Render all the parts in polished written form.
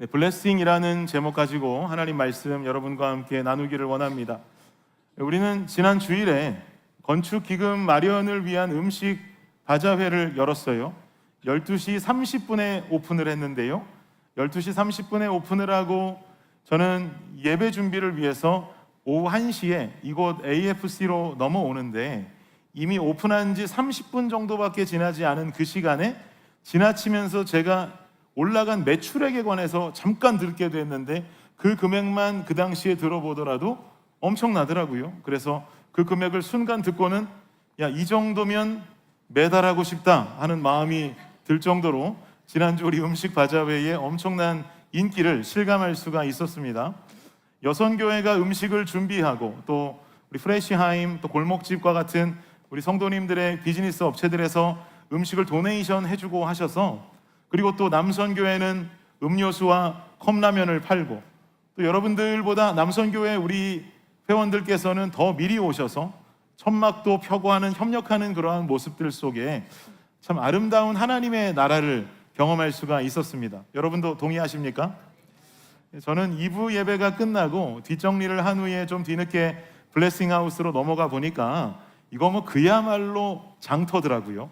네, 블레싱이라는 제목 가지고 하나님 말씀 여러분과 함께 나누기를 원합니다. 우리는 지난 주일에 건축 기금 마련을 위한 음식 바자회를 열었어요. 12시 30분에 오픈을 했는데요. 12시 30분에 오픈을 하고 저는 예배 준비를 위해서 오후 1시에 이곳 AFC로 넘어오는데 이미 오픈한 지 30분 정도밖에 지나지 않은 그 시간에 지나치면서 제가 올라간 매출액에 관해서 잠깐 듣게 됐는데 그 금액만 그 당시에 들어보더라도 엄청나더라고요. 그래서 그 금액을 순간 듣고는 이 정도면 매달하고 싶다 하는 마음이 들 정도로 지난주 우리 음식 바자회에 엄청난 인기를 실감할 수가 있었습니다. 여선교회가 음식을 준비하고 또 우리 프레시하임 또 골목집과 같은 우리 성도님들의 비즈니스 업체들에서 음식을 도네이션 해주고 하셔서, 그리고 또 남선교회는 음료수와 컵라면을 팔고, 또 여러분들보다 남선교회 우리 회원들께서는 더 미리 오셔서 천막도 펴고 하는 협력하는 그러한 모습들 속에 참 아름다운 하나님의 나라를 경험할 수가 있었습니다. 여러분도 동의하십니까? 저는 2부 예배가 끝나고 뒷정리를 한 후에 좀 뒤늦게 블레싱하우스로 넘어가 보니까 이거 뭐 그야말로 장터더라고요.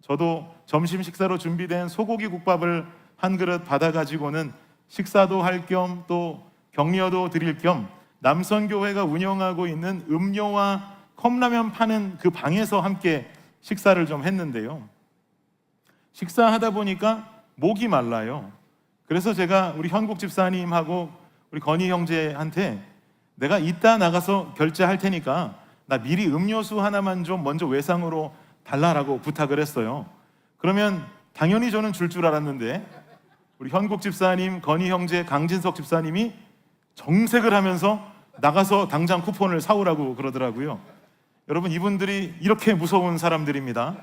저도 점심 식사로 준비된 소고기 국밥을 한 그릇 받아가지고는 식사도 할 겸 또 격려도 드릴 겸 남선교회가 운영하고 있는 음료와 컵라면 파는 그 방에서 함께 식사를 좀 했는데요. 식사하다 보니까 목이 말라요. 그래서 제가 우리 현국 집사님하고 우리 건희 형제한테 내가 이따 나가서 결제할 테니까 나 미리 음료수 하나만 좀 먼저 외상으로 달라라고 부탁을 했어요. 그러면 당연히 저는 줄 알았는데 우리 현국 집사님, 건희 형제, 강진석 집사님이 정색을 하면서 나가서 당장 쿠폰을 사오라고 그러더라고요. 여러분, 이분들이 이렇게 무서운 사람들입니다.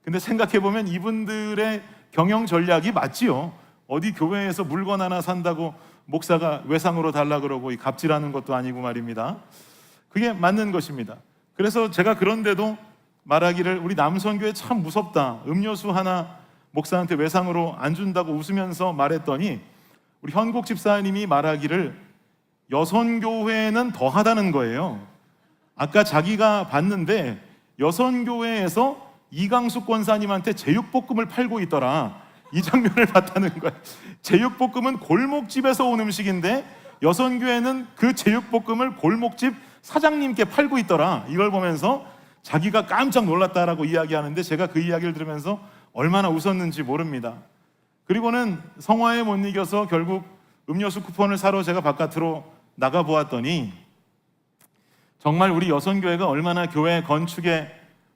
근데 생각해보면 이분들의 경영 전략이 맞지요. 어디 교회에서 물건 하나 산다고 목사가 외상으로 달라 그러고 갑질하는 것도 아니고 말입니다. 그게 맞는 것입니다. 그래서 제가 그런데도 말하기를 우리 남선교회 참 무섭다, 음료수 하나 목사한테 외상으로 안 준다고 웃으면서 말했더니 우리 현국 집사님이 말하기를 여선교회는 더하다는 거예요. 아까 자기가 봤는데 여선교회에서 이강숙 권사님한테 제육볶음을 팔고 있더라, 이 장면을 봤다는 거예요. 제육볶음은 골목집에서 온 음식인데 여선교회는 그 제육볶음을 골목집 사장님께 팔고 있더라, 이걸 보면서 자기가 깜짝 놀랐다라고 이야기하는데 제가 그 이야기를 들으면서 얼마나 웃었는지 모릅니다. 그리고는 성화에 못 이겨서 결국 음료수 쿠폰을 사러 제가 바깥으로 나가 보았더니 정말 우리 여선교회가 얼마나 교회 건축에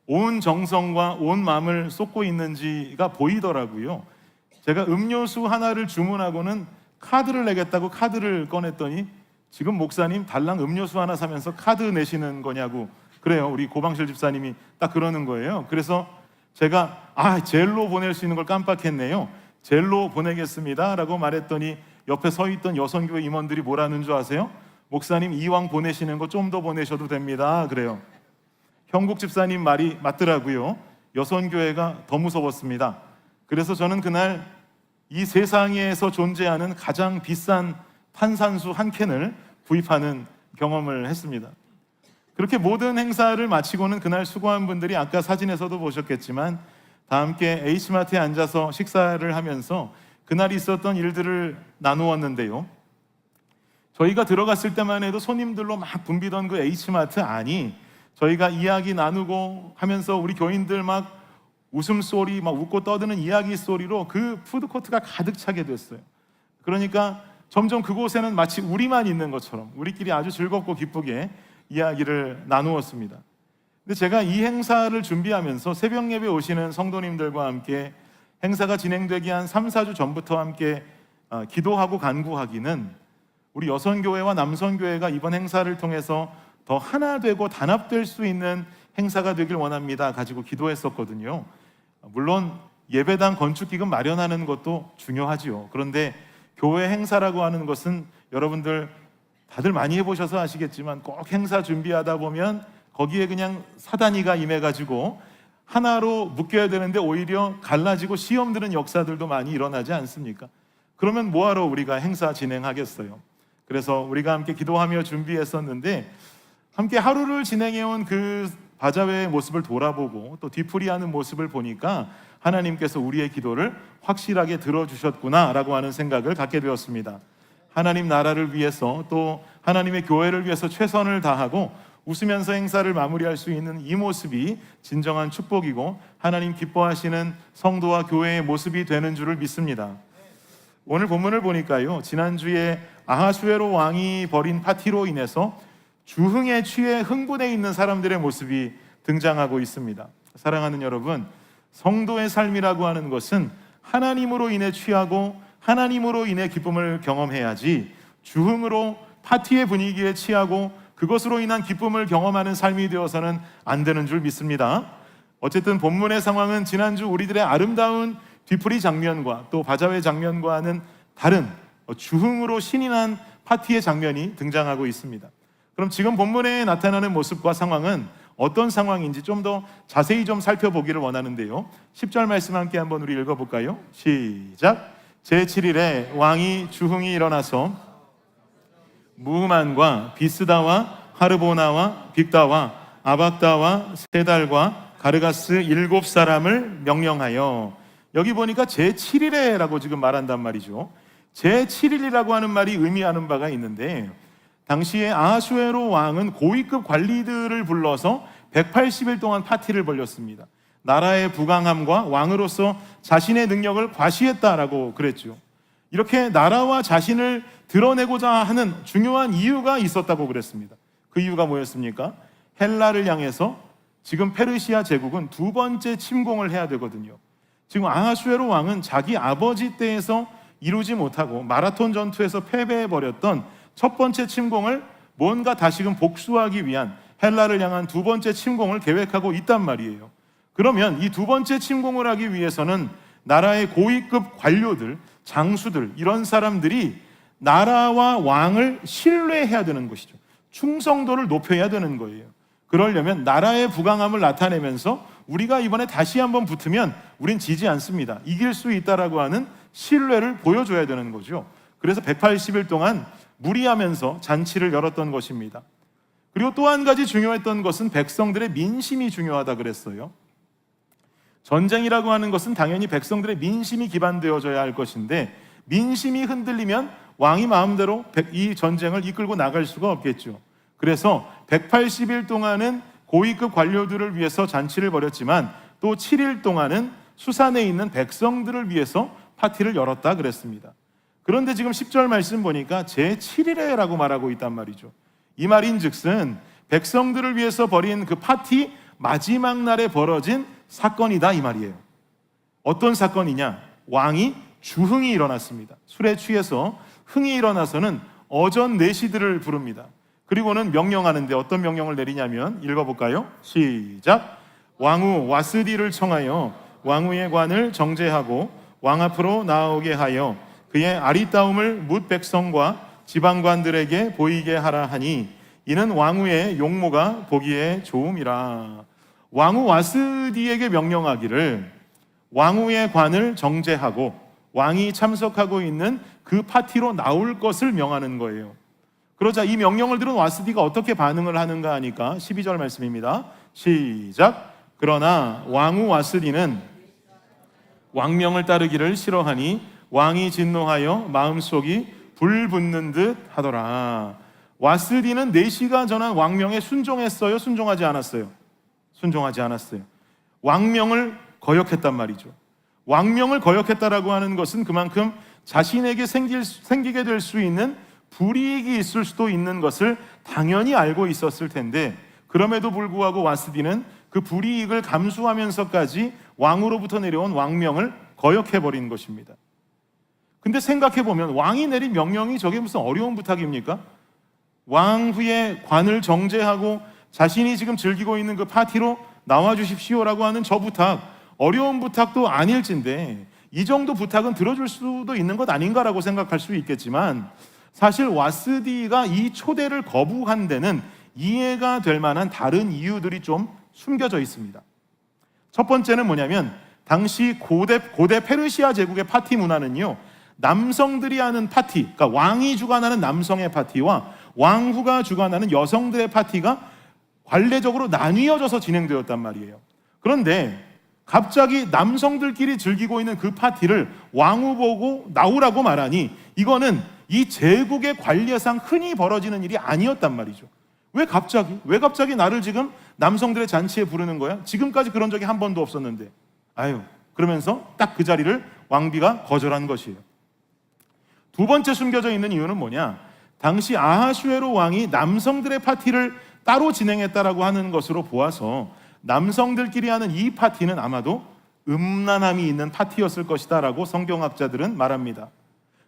온 정성과 온 마음을 쏟고 있는지가 보이더라고요. 제가 음료수 하나를 주문하고는 카드를 내겠다고 카드를 꺼냈더니 지금 목사님 달랑 음료수 하나 사면서 카드 내시는 거냐고 그래요. 우리 고방실 집사님이 딱 그러는 거예요. 그래서 제가 젤로 보낼 수 있는 걸 깜빡했네요. 젤로 보내겠습니다 라고 말했더니 옆에 서 있던 여선교회 임원들이 뭐라는 줄 아세요? 목사님 이왕 보내시는 거 좀 더 보내셔도 됩니다 그래요. 형국 집사님 말이 맞더라고요. 여선교회가 더 무서웠습니다. 그래서 저는 그날 이 세상에서 존재하는 가장 비싼 탄산수 한 캔을 구입하는 경험을 했습니다. 그렇게 모든 행사를 마치고는 그날 수고한 분들이 아까 사진에서도 보셨겠지만 다 함께 H마트에 앉아서 식사를 하면서 그날 있었던 일들을 나누었는데요. 저희가 들어갔을 때만 해도 손님들로 막 붐비던 그 H마트 안이 저희가 이야기 나누고 하면서 우리 교인들 막 웃음소리, 막 웃고 떠드는 이야기 소리로 그 푸드코트가 가득 차게 됐어요. 그러니까 점점 그곳에는 마치 우리만 있는 것처럼 우리끼리 아주 즐겁고 기쁘게 이야기를 나누었습니다. 근데 제가 이 행사를 준비하면서 새벽 예배 오시는 성도님들과 함께 행사가 진행되기 한 3, 4주 전부터 함께 기도하고 간구하기는 우리 여선교회와 남선교회가 이번 행사를 통해서 더 하나 되고 단합될 수 있는 행사가 되길 원합니다 가지고 기도했었거든요. 물론 예배당 건축기금 마련하는 것도 중요하지요. 그런데 교회 행사라고 하는 것은 여러분들 다들 많이 해보셔서 아시겠지만 꼭 행사 준비하다 보면 거기에 그냥 사단이가 임해가지고 하나로 묶여야 되는데 오히려 갈라지고 시험 드는 역사들도 많이 일어나지 않습니까? 그러면 뭐하러 우리가 행사 진행하겠어요? 그래서 우리가 함께 기도하며 준비했었는데 함께 하루를 진행해온 그 바자회의 모습을 돌아보고 또 뒤풀이하는 모습을 보니까 하나님께서 우리의 기도를 확실하게 들어주셨구나라고 하는 생각을 갖게 되었습니다. 하나님 나라를 위해서 또 하나님의 교회를 위해서 최선을 다하고 웃으면서 행사를 마무리할 수 있는 이 모습이 진정한 축복이고 하나님 기뻐하시는 성도와 교회의 모습이 되는 줄을 믿습니다. 오늘 본문을 보니까요, 지난주에 아하수에로 왕이 벌인 파티로 인해서 주흥에 취해 흥분해 있는 사람들의 모습이 등장하고 있습니다. 사랑하는 여러분, 성도의 삶이라고 하는 것은 하나님으로 인해 취하고 하나님으로 인해 기쁨을 경험해야지 주흥으로 파티의 분위기에 취하고 그것으로 인한 기쁨을 경험하는 삶이 되어서는 안 되는 줄 믿습니다. 어쨌든 본문의 상황은 지난주 우리들의 아름다운 뒤풀이 장면과 또 바자회 장면과는 다른 주흥으로 신이 난 파티의 장면이 등장하고 있습니다. 그럼 지금 본문에 나타나는 모습과 상황은 어떤 상황인지 좀 더 자세히 좀 살펴보기를 원하는데요. 10절 말씀 함께 한번 우리 읽어볼까요? 시작. 제7일에 왕이 주흥이 일어나서 무흐만과 비스다와 하르보나와 빅다와 아박다와 세달과 가르가스 7사람을 명령하여, 여기 보니까 제7일에 라고 지금 말한단 말이죠. 제7일이라고 하는 말이 의미하는 바가 있는데, 당시에 아하수에로 왕은 고위급 관리들을 불러서 180일 동안 파티를 벌였습니다. 나라의 부강함과 왕으로서 자신의 능력을 과시했다라고 그랬죠. 이렇게 나라와 자신을 드러내고자 하는 중요한 이유가 있었다고 그랬습니다. 그 이유가 뭐였습니까? 헬라를 향해서 지금 페르시아 제국은 두 번째 침공을 해야 되거든요. 지금 아하수에로 왕은 자기 아버지 때에서 이루지 못하고 마라톤 전투에서 패배해버렸던 첫 번째 침공을 뭔가 다시금 복수하기 위한 헬라를 향한 두 번째 침공을 계획하고 있단 말이에요. 그러면 이 두 번째 침공을 하기 위해서는 나라의 고위급 관료들, 장수들, 이런 사람들이 나라와 왕을 신뢰해야 되는 것이죠. 충성도를 높여야 되는 거예요. 그러려면 나라의 부강함을 나타내면서 우리가 이번에 다시 한번 붙으면 우린 지지 않습니다. 이길 수 있다라고 하는 신뢰를 보여줘야 되는 거죠. 그래서 180일 동안 무리하면서 잔치를 열었던 것입니다. 그리고 또 한 가지 중요했던 것은 백성들의 민심이 중요하다 그랬어요. 전쟁이라고 하는 것은 당연히 백성들의 민심이 기반되어져야 할 것인데, 민심이 흔들리면 왕이 마음대로 이 전쟁을 이끌고 나갈 수가 없겠죠. 그래서 180일 동안은 고위급 관료들을 위해서 잔치를 벌였지만 또 7일 동안은 수산에 있는 백성들을 위해서 파티를 열었다 그랬습니다. 그런데 지금 10절 말씀 보니까 제7일에 라고 말하고 있단 말이죠. 이 말인즉슨 백성들을 위해서 벌인 그 파티 마지막 날에 벌어진 사건이다 이 말이에요. 어떤 사건이냐? 왕이 주흥이 일어났습니다. 술에 취해서 흥이 일어나서는 어전 내시들을 부릅니다. 그리고는 명령하는데 어떤 명령을 내리냐면, 읽어볼까요? 시작. 왕후 와스디를 청하여 왕후의 관을 정제하고 왕 앞으로 나오게 하여 그의 아리따움을 뭇 백성과 지방관들에게 보이게 하라 하니 이는 왕후의 용모가 보기에 좋음이라. 왕후 와스디에게 명령하기를 왕후의 관을 정제하고 왕이 참석하고 있는 그 파티로 나올 것을 명하는 거예요. 그러자 이 명령을 들은 와스디가 어떻게 반응을 하는가 하니까 12절 말씀입니다. 시작. 그러나 왕후 와스디는 왕명을 따르기를 싫어하니 왕이 진노하여 마음속이 불붙는 듯 하더라. 와스디는 내시가 전한 왕명에 순종했어요? 순종하지 않았어요? 순종하지 않았어요. 왕명을 거역했단 말이죠. 왕명을 거역했다라고 하는 것은 그만큼 자신에게 생기게 될 수 있는 불이익이 있을 수도 있는 것을 당연히 알고 있었을 텐데, 그럼에도 불구하고 와스디는 그 불이익을 감수하면서까지 왕으로부터 내려온 왕명을 거역해버린 것입니다. 근데 생각해보면 왕이 내린 명령이 저게 무슨 어려운 부탁입니까? 왕후의 관을 정제하고 자신이 지금 즐기고 있는 그 파티로 나와주십시오라고 하는 저 부탁, 어려운 부탁도 아닐진데 이 정도 부탁은 들어줄 수도 있는 것 아닌가라고 생각할 수 있겠지만, 사실 와스디가 이 초대를 거부한 데는 이해가 될 만한 다른 이유들이 좀 숨겨져 있습니다. 첫 번째는 뭐냐면, 당시 고대 페르시아 제국의 파티 문화는요, 남성들이 하는 파티, 그러니까 왕이 주관하는 남성의 파티와 왕후가 주관하는 여성들의 파티가 관례적으로 나뉘어져서 진행되었단 말이에요. 그런데 갑자기 남성들끼리 즐기고 있는 그 파티를 왕후 보고 나오라고 말하니 이거는 이 제국의 관례상 흔히 벌어지는 일이 아니었단 말이죠. 왜 갑자기 나를 지금 남성들의 잔치에 부르는 거야? 지금까지 그런 적이 한 번도 없었는데. 그러면서 딱 그 자리를 왕비가 거절한 것이에요. 두 번째 숨겨져 있는 이유는 뭐냐? 당시 아하수에로 왕이 남성들의 파티를 따로 진행했다라고 하는 것으로 보아서 남성들끼리 하는 이 파티는 아마도 음란함이 있는 파티였을 것이다 라고 성경학자들은 말합니다.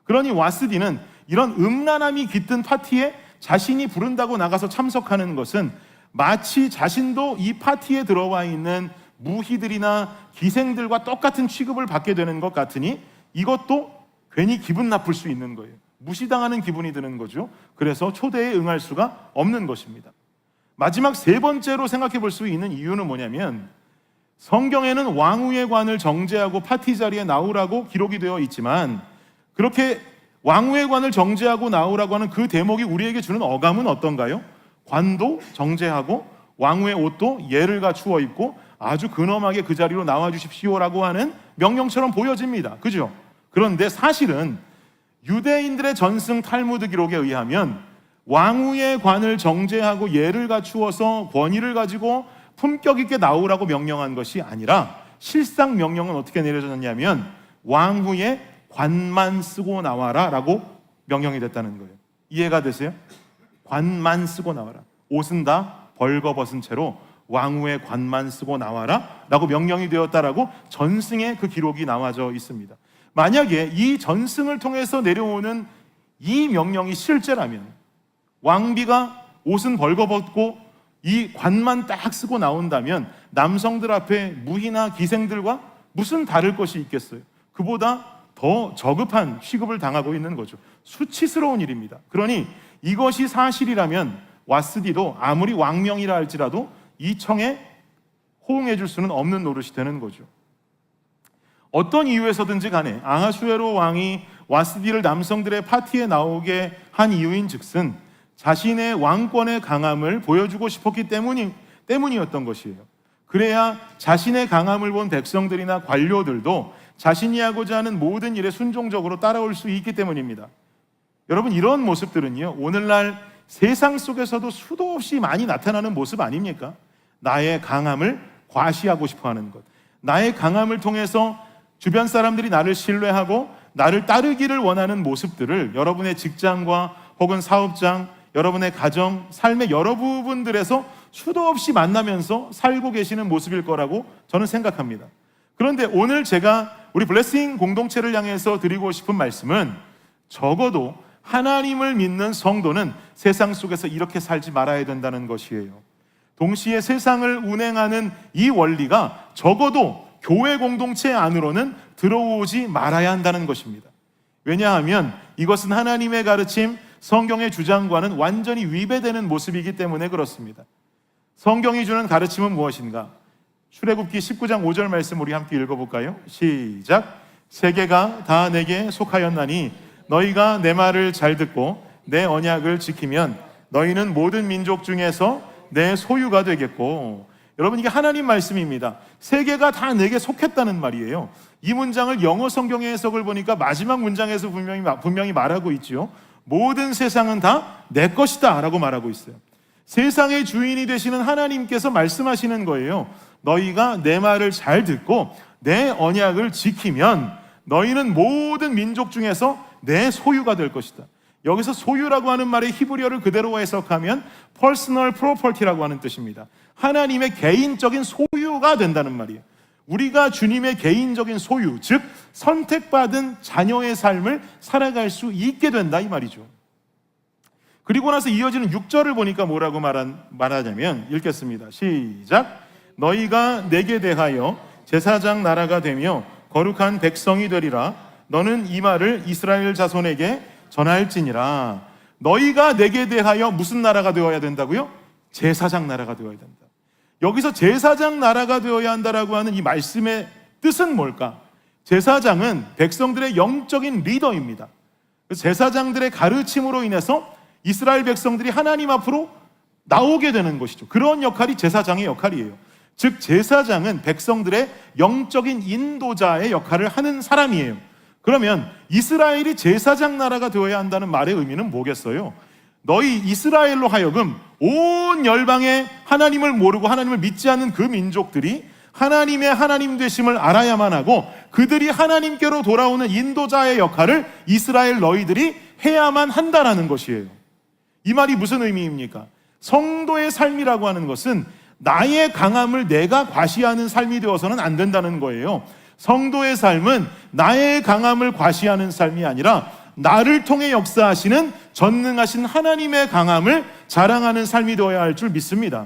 그러니 와스디는 이런 음란함이 깃든 파티에 자신이 부른다고 나가서 참석하는 것은 마치 자신도 이 파티에 들어와 있는 무희들이나 기생들과 똑같은 취급을 받게 되는 것 같으니 이것도 괜히 기분 나쁠 수 있는 거예요. 무시당하는 기분이 드는 거죠. 그래서 초대에 응할 수가 없는 것입니다. 마지막 세 번째로 생각해 볼 수 있는 이유는 뭐냐면 성경에는 왕후의 관을 정제하고 파티 자리에 나오라고 기록이 되어 있지만 그렇게 왕후의 관을 정제하고 나오라고 하는 그 대목이 우리에게 주는 어감은 어떤가요? 관도 정제하고 왕후의 옷도 예를 갖추어 입고 아주 근엄하게 그 자리로 나와 주십시오라고 하는 명령처럼 보여집니다. 그죠? 그런데 사실은 유대인들의 전승 탈무드 기록에 의하면 왕후의 관을 정제하고 예를 갖추어서 권위를 가지고 품격 있게 나오라고 명령한 것이 아니라 실상 명령은 어떻게 내려졌냐면 왕후의 관만 쓰고 나와라 라고 명령이 됐다는 거예요. 이해가 되세요? 관만 쓰고 나와라. 옷은 다 벌거벗은 채로 왕후의 관만 쓰고 나와라 라고 명령이 되었다라고 전승의 그 기록이 나와져 있습니다. 만약에 이 전승을 통해서 내려오는 이 명령이 실제라면 왕비가 옷은 벌거벗고 이 관만 딱 쓰고 나온다면 남성들 앞에 무희나 기생들과 무슨 다를 것이 있겠어요? 그보다 더 저급한 취급을 당하고 있는 거죠. 수치스러운 일입니다. 그러니 이것이 사실이라면 와스디도 아무리 왕명이라 할지라도 이 청에 호응해 줄 수는 없는 노릇이 되는 거죠. 어떤 이유에서든지 간에 아하수에로 왕이 와스디를 남성들의 파티에 나오게 한 이유인 즉슨 자신의 왕권의 강함을 보여주고 싶었기 때문이었던 것이에요. 그래야 자신의 강함을 본 백성들이나 관료들도 자신이 하고자 하는 모든 일에 순종적으로 따라올 수 있기 때문입니다. 여러분, 이런 모습들은요, 오늘날 세상 속에서도 수도 없이 많이 나타나는 모습 아닙니까? 나의 강함을 과시하고 싶어 하는 것, 나의 강함을 통해서 주변 사람들이 나를 신뢰하고 나를 따르기를 원하는 모습들을 여러분의 직장과 혹은 사업장, 여러분의 가정, 삶의 여러 부분들에서 수도 없이 만나면서 살고 계시는 모습일 거라고 저는 생각합니다. 그런데 오늘 제가 우리 블레싱 공동체를 향해서 드리고 싶은 말씀은 적어도 하나님을 믿는 성도는 세상 속에서 이렇게 살지 말아야 된다는 것이에요. 동시에 세상을 운행하는 이 원리가 적어도 교회 공동체 안으로는 들어오지 말아야 한다는 것입니다. 왜냐하면 이것은 하나님의 가르침, 성경의 주장과는 완전히 위배되는 모습이기 때문에 그렇습니다. 성경이 주는 가르침은 무엇인가? 출애굽기 19장 5절 말씀 우리 함께 읽어볼까요? 시작. 세계가 다 내게 속하였나니 너희가 내 말을 잘 듣고 내 언약을 지키면 너희는 모든 민족 중에서 내 소유가 되겠고. 여러분, 이게 하나님 말씀입니다. 세계가 다 내게 속했다는 말이에요. 이 문장을 영어 성경의 해석을 보니까 마지막 문장에서 분명히 말하고 있죠. 모든 세상은 다 내 것이다 라고 말하고 있어요. 세상의 주인이 되시는 하나님께서 말씀하시는 거예요. 너희가 내 말을 잘 듣고 내 언약을 지키면 너희는 모든 민족 중에서 내 소유가 될 것이다. 여기서 소유라고 하는 말의 히브리어를 그대로 해석하면 personal property라고 하는 뜻입니다. 하나님의 개인적인 소유가 된다는 말이에요. 우리가 주님의 개인적인 소유, 즉 선택받은 자녀의 삶을 살아갈 수 있게 된다 이 말이죠. 그리고 나서 이어지는 6절을 보니까 뭐라고 말하냐면 읽겠습니다. 시작. 너희가 내게 대하여 제사장 나라가 되며 거룩한 백성이 되리라. 너는 이 말을 이스라엘 자손에게 전할지니라. 너희가 내게 대하여 무슨 나라가 되어야 된다고요? 제사장 나라가 되어야 된다. 여기서 제사장 나라가 되어야 한다라고 하는 이 말씀의 뜻은 뭘까? 제사장은 백성들의 영적인 리더입니다. 제사장들의 가르침으로 인해서 이스라엘 백성들이 하나님 앞으로 나오게 되는 것이죠. 그런 역할이 제사장의 역할이에요. 즉 제사장은 백성들의 영적인 인도자의 역할을 하는 사람이에요. 그러면 이스라엘이 제사장 나라가 되어야 한다는 말의 의미는 뭐겠어요? 너희 이스라엘로 하여금 온 열방에 하나님을 모르고 하나님을 믿지 않는 그 민족들이 하나님의 하나님 되심을 알아야만 하고 그들이 하나님께로 돌아오는 인도자의 역할을 이스라엘 너희들이 해야만 한다라는 것이에요. 이 말이 무슨 의미입니까? 성도의 삶이라고 하는 것은 나의 강함을 내가 과시하는 삶이 되어서는 안 된다는 거예요. 성도의 삶은 나의 강함을 과시하는 삶이 아니라 나를 통해 역사하시는 전능하신 하나님의 강함을 자랑하는 삶이 되어야 할 줄 믿습니다.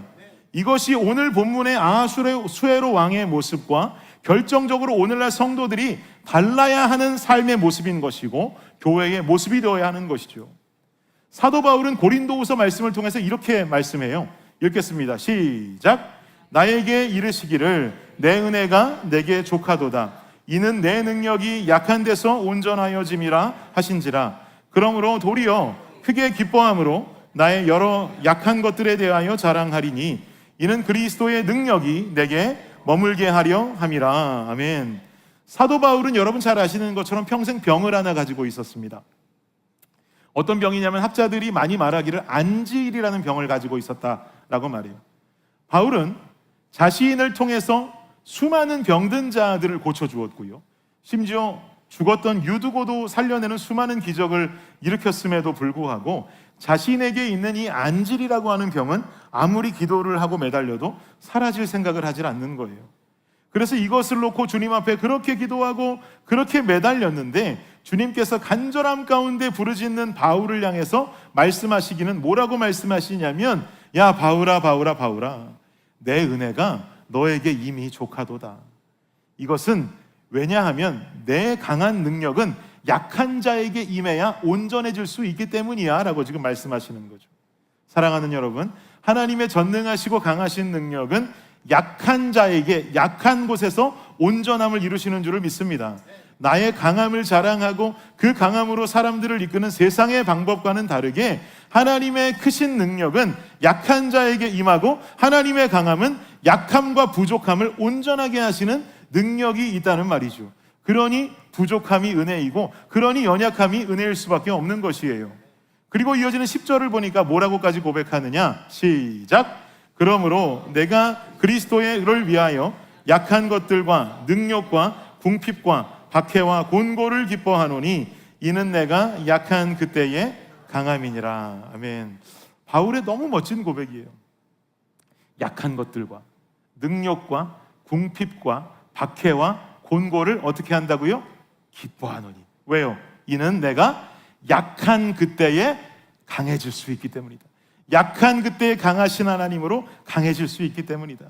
이것이 오늘 본문의 아하수에로 왕의 모습과 결정적으로 오늘날 성도들이 달라야 하는 삶의 모습인 것이고 교회의 모습이 되어야 하는 것이죠. 사도 바울은 고린도후서 말씀을 통해서 이렇게 말씀해요. 읽겠습니다. 시작. 나에게 이르시기를 내 은혜가 내게 족하도다. 이는 내 능력이 약한 데서 온전하여짐이라 하신지라. 그러므로 도리어 크게 기뻐함으로 나의 여러 약한 것들에 대하여 자랑하리니 이는 그리스도의 능력이 내게 머물게 하려 함이라. 아멘. 사도 바울은 여러분 잘 아시는 것처럼 평생 병을 하나 가지고 있었습니다. 어떤 병이냐면 학자들이 많이 말하기를 안질이라는 병을 가지고 있었다라고 말해요. 바울은 자신을 통해서 수많은 병든 자들을 고쳐주었고요, 심지어 죽었던 유두고도 살려내는 수많은 기적을 일으켰음에도 불구하고 자신에게 있는 이 안질이라고 하는 병은 아무리 기도를 하고 매달려도 사라질 생각을 하질 않는 거예요. 그래서 이것을 놓고 주님 앞에 그렇게 기도하고 그렇게 매달렸는데 주님께서 간절함 가운데 부르짖는 바울을 향해서 말씀하시기는 뭐라고 말씀하시냐면, 야 바울아 바울아 바울아, 내 은혜가 너에게 이미 족하도다. 이것은 왜냐하면 내 강한 능력은 약한 자에게 임해야 온전해질 수 있기 때문이야 라고 지금 말씀하시는 거죠. 사랑하는 여러분, 하나님의 전능하시고 강하신 능력은 약한 자에게 약한 곳에서 온전함을 이루시는 줄을 믿습니다. 나의 강함을 자랑하고 그 강함으로 사람들을 이끄는 세상의 방법과는 다르게 하나님의 크신 능력은 약한 자에게 임하고 하나님의 강함은 약함과 부족함을 온전하게 하시는 능력이 있다는 말이죠. 그러니 부족함이 은혜이고 그러니 연약함이 은혜일 수밖에 없는 것이에요. 그리고 이어지는 10절을 보니까 뭐라고까지 고백하느냐? 시작. 그러므로 내가 그리스도를 위하여 약한 것들과 능력과 궁핍과 박해와 곤고를 기뻐하노니 이는 내가 약한 그때의 강함이니라. 아멘. 바울의 너무 멋진 고백이에요. 약한 것들과 능력과 궁핍과 박해와 곤고를 어떻게 한다고요? 기뻐하노니. 왜요? 이는 내가 약한 그때에 강해질 수 있기 때문이다. 약한 그때에 강하신 하나님으로 강해질 수 있기 때문이다.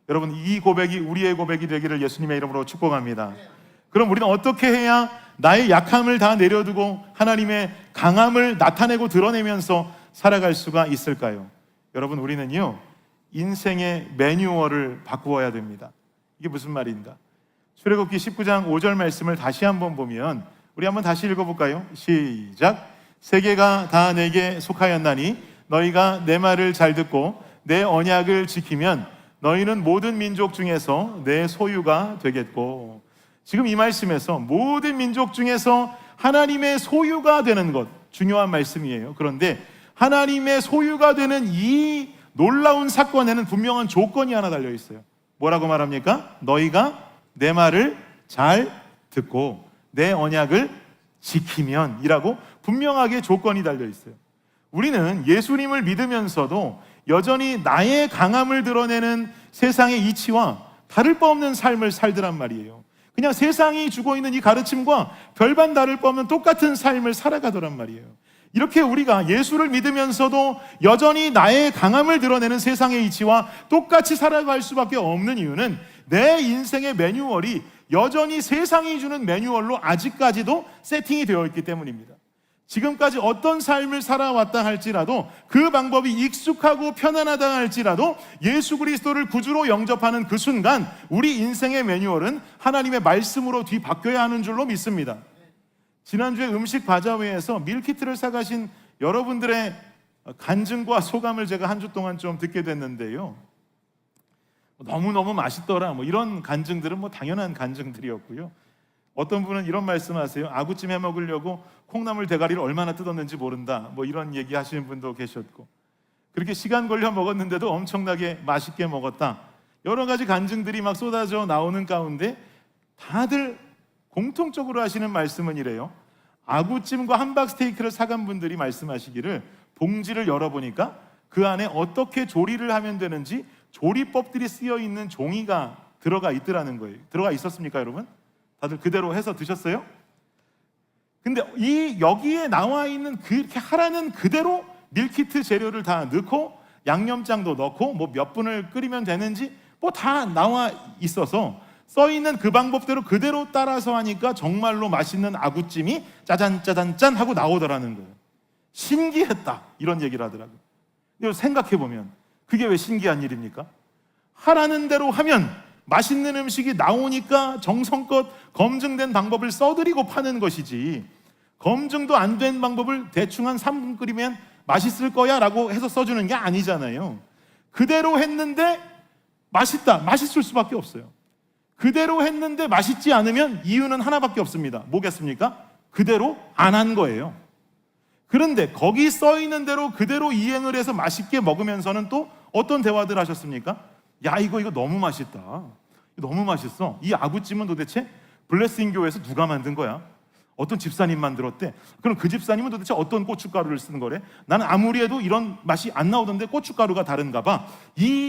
여러분, 이 고백이 우리의 고백이 되기를 예수님의 이름으로 축복합니다. 그럼 우리는 어떻게 해야 나의 약함을 다 내려두고 하나님의 강함을 나타내고 드러내면서 살아갈 수가 있을까요? 여러분, 우리는요 인생의 매뉴얼을 바꾸어야 됩니다. 이게 무슨 말인가? 출애굽기 19장 5절 말씀을 다시 한번 보면, 우리 한번 다시 읽어볼까요? 시작. 세계가 다 내게 속하였나니 너희가 내 말을 잘 듣고 내 언약을 지키면 너희는 모든 민족 중에서 내 소유가 되겠고. 지금 이 말씀에서 모든 민족 중에서 하나님의 소유가 되는 것, 중요한 말씀이에요. 그런데 하나님의 소유가 되는 이 놀라운 사건에는 분명한 조건이 하나 달려 있어요. 뭐라고 말합니까? 너희가 내 말을 잘 듣고 내 언약을 지키면 이라고 분명하게 조건이 달려 있어요. 우리는 예수님을 믿으면서도 여전히 나의 강함을 드러내는 세상의 이치와 다를 바 없는 삶을 살더란 말이에요. 그냥 세상이 주고 있는 이 가르침과 별반 다를 바 없는 똑같은 삶을 살아가더란 말이에요. 이렇게 우리가 예수를 믿으면서도 여전히 나의 강함을 드러내는 세상의 이치와 똑같이 살아갈 수밖에 없는 이유는 내 인생의 매뉴얼이 여전히 세상이 주는 매뉴얼로 아직까지도 세팅이 되어 있기 때문입니다. 지금까지 어떤 삶을 살아왔다 할지라도, 그 방법이 익숙하고 편안하다 할지라도 예수 그리스도를 구주로 영접하는 그 순간 우리 인생의 매뉴얼은 하나님의 말씀으로 뒤바뀌어야 하는 줄로 믿습니다. 지난주에 음식 바자회에서 밀키트를 사가신 여러분들의 간증과 소감을 제가 한 주 동안 좀 듣게 됐는데요, 너무너무 맛있더라, 이런 간증들은 당연한 간증들이었고요. 어떤 분은 이런 말씀하세요. 아구찜 해 먹으려고 콩나물 대가리를 얼마나 뜯었는지 모른다, 이런 얘기 하시는 분도 계셨고, 그렇게 시간 걸려 먹었는데도 엄청나게 맛있게 먹었다, 여러 가지 간증들이 막 쏟아져 나오는 가운데 다들 공통적으로 하시는 말씀은 이래요. 아구찜과 함박 스테이크를 사간 분들이 말씀하시기를 봉지를 열어보니까 그 안에 어떻게 조리를 하면 되는지 조리법들이 쓰여 있는 종이가 들어가 있더라는 거예요. 들어가 있었습니까, 여러분? 다들 그대로 해서 드셨어요? 근데 여기에 나와 있는 그렇게 하라는 그대로 밀키트 재료를 다 넣고 양념장도 넣고 몇 분을 끓이면 되는지 다 나와 있어서 써 있는 그 방법대로 그대로 따라서 하니까 정말로 맛있는 아구찜이 짜잔 짜잔 짠 하고 나오더라는 거예요. 신기했다, 이런 얘기를 하더라고요. 생각해 보면 그게 왜 신기한 일입니까? 하라는 대로 하면 맛있는 음식이 나오니까 정성껏 검증된 방법을 써드리고 파는 것이지, 검증도 안 된 방법을 대충 한 3분 끓이면 맛있을 거야 라고 해서 써주는 게 아니잖아요. 그대로 했는데 맛있다, 맛있을 수밖에 없어요. 그대로 했는데 맛있지 않으면 이유는 하나밖에 없습니다. 뭐겠습니까? 그대로 안 한 거예요. 그런데 거기 써 있는 대로 그대로 이행을 해서 맛있게 먹으면서는 또 어떤 대화들 하셨습니까? 야, 이거 너무 맛있다, 너무 맛있어. 이 아구찜은 도대체 블레싱 교회에서 누가 만든 거야? 어떤 집사님 만들었대. 그럼 그 집사님은 도대체 어떤 고춧가루를 쓰는 거래? 나는 아무리 해도 이런 맛이 안 나오던데 고춧가루가 다른가 봐.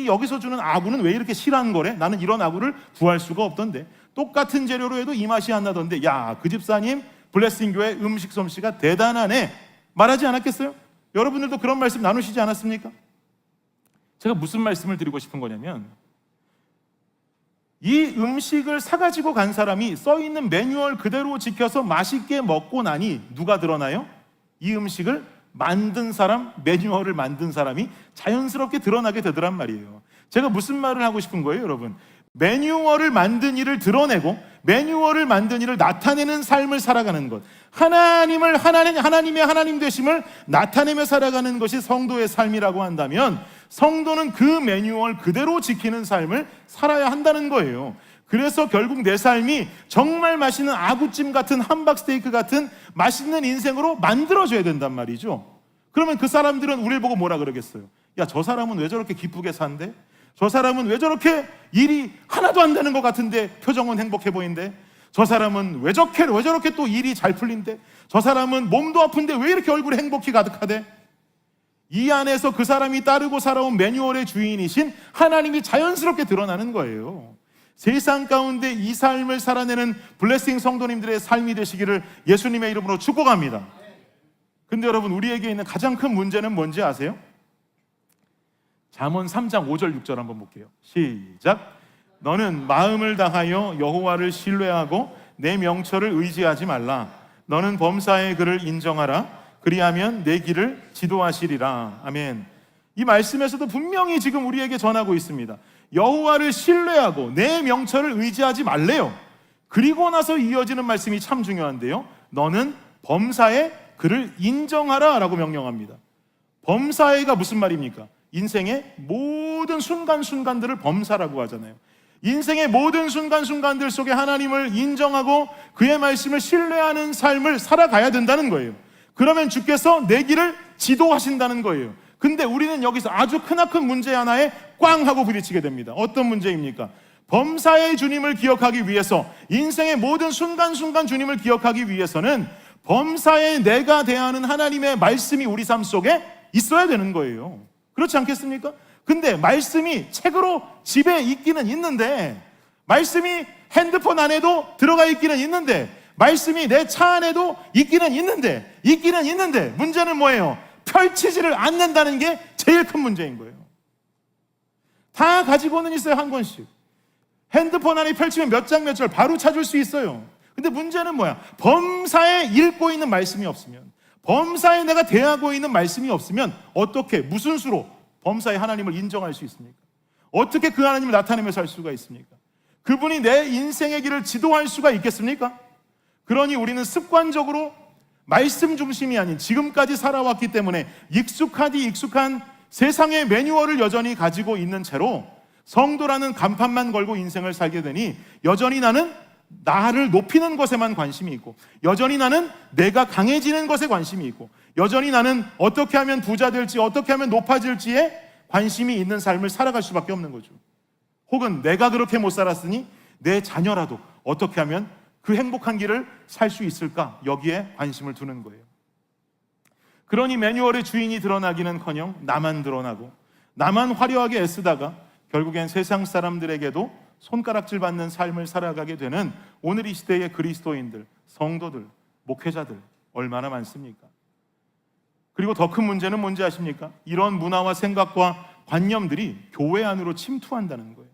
여기서 주는 아구는 왜 이렇게 실한 거래? 나는 이런 아구를 구할 수가 없던데. 똑같은 재료로 해도 이 맛이 안 나던데, 야, 그 집사님 블레싱 교회 음식 솜씨가 대단하네, 말하지 않았겠어요? 여러분들도 그런 말씀 나누시지 않았습니까? 제가 무슨 말씀을 드리고 싶은 거냐면, 이 음식을 사가지고 간 사람이 써있는 매뉴얼 그대로 지켜서 맛있게 먹고 나니 누가 드러나요? 이 음식을 만든 사람, 매뉴얼을 만든 사람이 자연스럽게 드러나게 되더란 말이에요. 제가 무슨 말을 하고 싶은 거예요, 여러분? 매뉴얼을 만든 일을 드러내고 매뉴얼을 만든 일을 나타내는 삶을 살아가는 것, 하나님의 하나님 되심을 나타내며 살아가는 것이 성도의 삶이라고 한다면, 성도는 그 매뉴얼 그대로 지키는 삶을 살아야 한다는 거예요. 그래서 결국 내 삶이 정말 맛있는 아구찜 같은, 함박 스테이크 같은 맛있는 인생으로 만들어져야 된단 말이죠. 그러면 그 사람들은 우리를 보고 뭐라 그러겠어요? 야, 저 사람은 왜 저렇게 기쁘게 산대? 저 사람은 왜 저렇게 일이 하나도 안 되는 것 같은데 표정은 행복해 보인대? 저 사람은 왜 저렇게 또 일이 잘 풀린대? 저 사람은 몸도 아픈데 왜 이렇게 얼굴에 행복이 가득하대? 이 안에서 그 사람이 따르고 살아온 매뉴얼의 주인이신 하나님이 자연스럽게 드러나는 거예요. 세상 가운데 이 삶을 살아내는 블레싱 성도님들의 삶이 되시기를 예수님의 이름으로 축복합니다. 근데 여러분, 우리에게 있는 가장 큰 문제는 뭔지 아세요? 잠언 3장 5절 6절 한번 볼게요. 시작. 너는 마음을 다하여 여호와를 신뢰하고 내 명철을 의지하지 말라. 너는 범사의 그를 인정하라. 그리하면 내 길을 지도하시리라. 아멘. 이 말씀에서도 분명히 지금 우리에게 전하고 있습니다. 여호와를 신뢰하고 내 명철을 의지하지 말래요. 그리고 나서 이어지는 말씀이 참 중요한데요, 너는 범사의 그를 인정하라 라고 명령합니다. 범사에가 무슨 말입니까? 인생의 모든 순간순간들을 범사라고 하잖아요. 인생의 모든 순간순간들 속에 하나님을 인정하고 그의 말씀을 신뢰하는 삶을 살아가야 된다는 거예요. 그러면 주께서 내 길을 지도하신다는 거예요. 근데 우리는 여기서 아주 크나큰 문제 하나에 꽝 하고 부딪히게 됩니다. 어떤 문제입니까? 범사의 주님을 기억하기 위해서, 인생의 모든 순간순간 주님을 기억하기 위해서는 범사의 내가 대하는 하나님의 말씀이 우리 삶 속에 있어야 되는 거예요. 그렇지 않겠습니까? 근데 말씀이 책으로 집에 있기는 있는데, 말씀이 핸드폰 안에도 들어가 있기는 있는데, 말씀이 내 차 안에도 있기는 있는데 문제는 뭐예요? 펼치지를 않는다는 게 제일 큰 문제인 거예요. 다 가지고는 있어요, 한 권씩. 핸드폰 안에 펼치면 몇 장 몇 절 바로 찾을 수 있어요. 근데 문제는 뭐야? 범사에 읽고 있는 말씀이 없으면, 범사에 내가 대하고 있는 말씀이 없으면 어떻게, 무슨 수로 범사에 하나님을 인정할 수 있습니까? 어떻게 그 하나님을 나타내며 살 수가 있습니까? 그분이 내 인생의 길을 지도할 수가 있겠습니까? 그러니 우리는 습관적으로 말씀 중심이 아닌 지금까지 살아왔기 때문에 익숙한 세상의 매뉴얼을 여전히 가지고 있는 채로 성도라는 간판만 걸고 인생을 살게 되니 여전히 나는 나를 높이는 것에만 관심이 있고, 여전히 나는 내가 강해지는 것에 관심이 있고, 여전히 나는 어떻게 하면 부자 될지, 어떻게 하면 높아질지에 관심이 있는 삶을 살아갈 수밖에 없는 거죠. 혹은 내가 그렇게 못 살았으니 내 자녀라도 어떻게 하면 그 행복한 길을 살 수 있을까, 여기에 관심을 두는 거예요. 그러니 매뉴얼의 주인이 드러나기는커녕 나만 드러나고 나만 화려하게 애쓰다가 결국엔 세상 사람들에게도 손가락질 받는 삶을 살아가게 되는 오늘 이 시대의 그리스도인들, 성도들, 목회자들 얼마나 많습니까? 그리고 더 큰 문제는 뭔지 아십니까? 이런 문화와 생각과 관념들이 교회 안으로 침투한다는 거예요.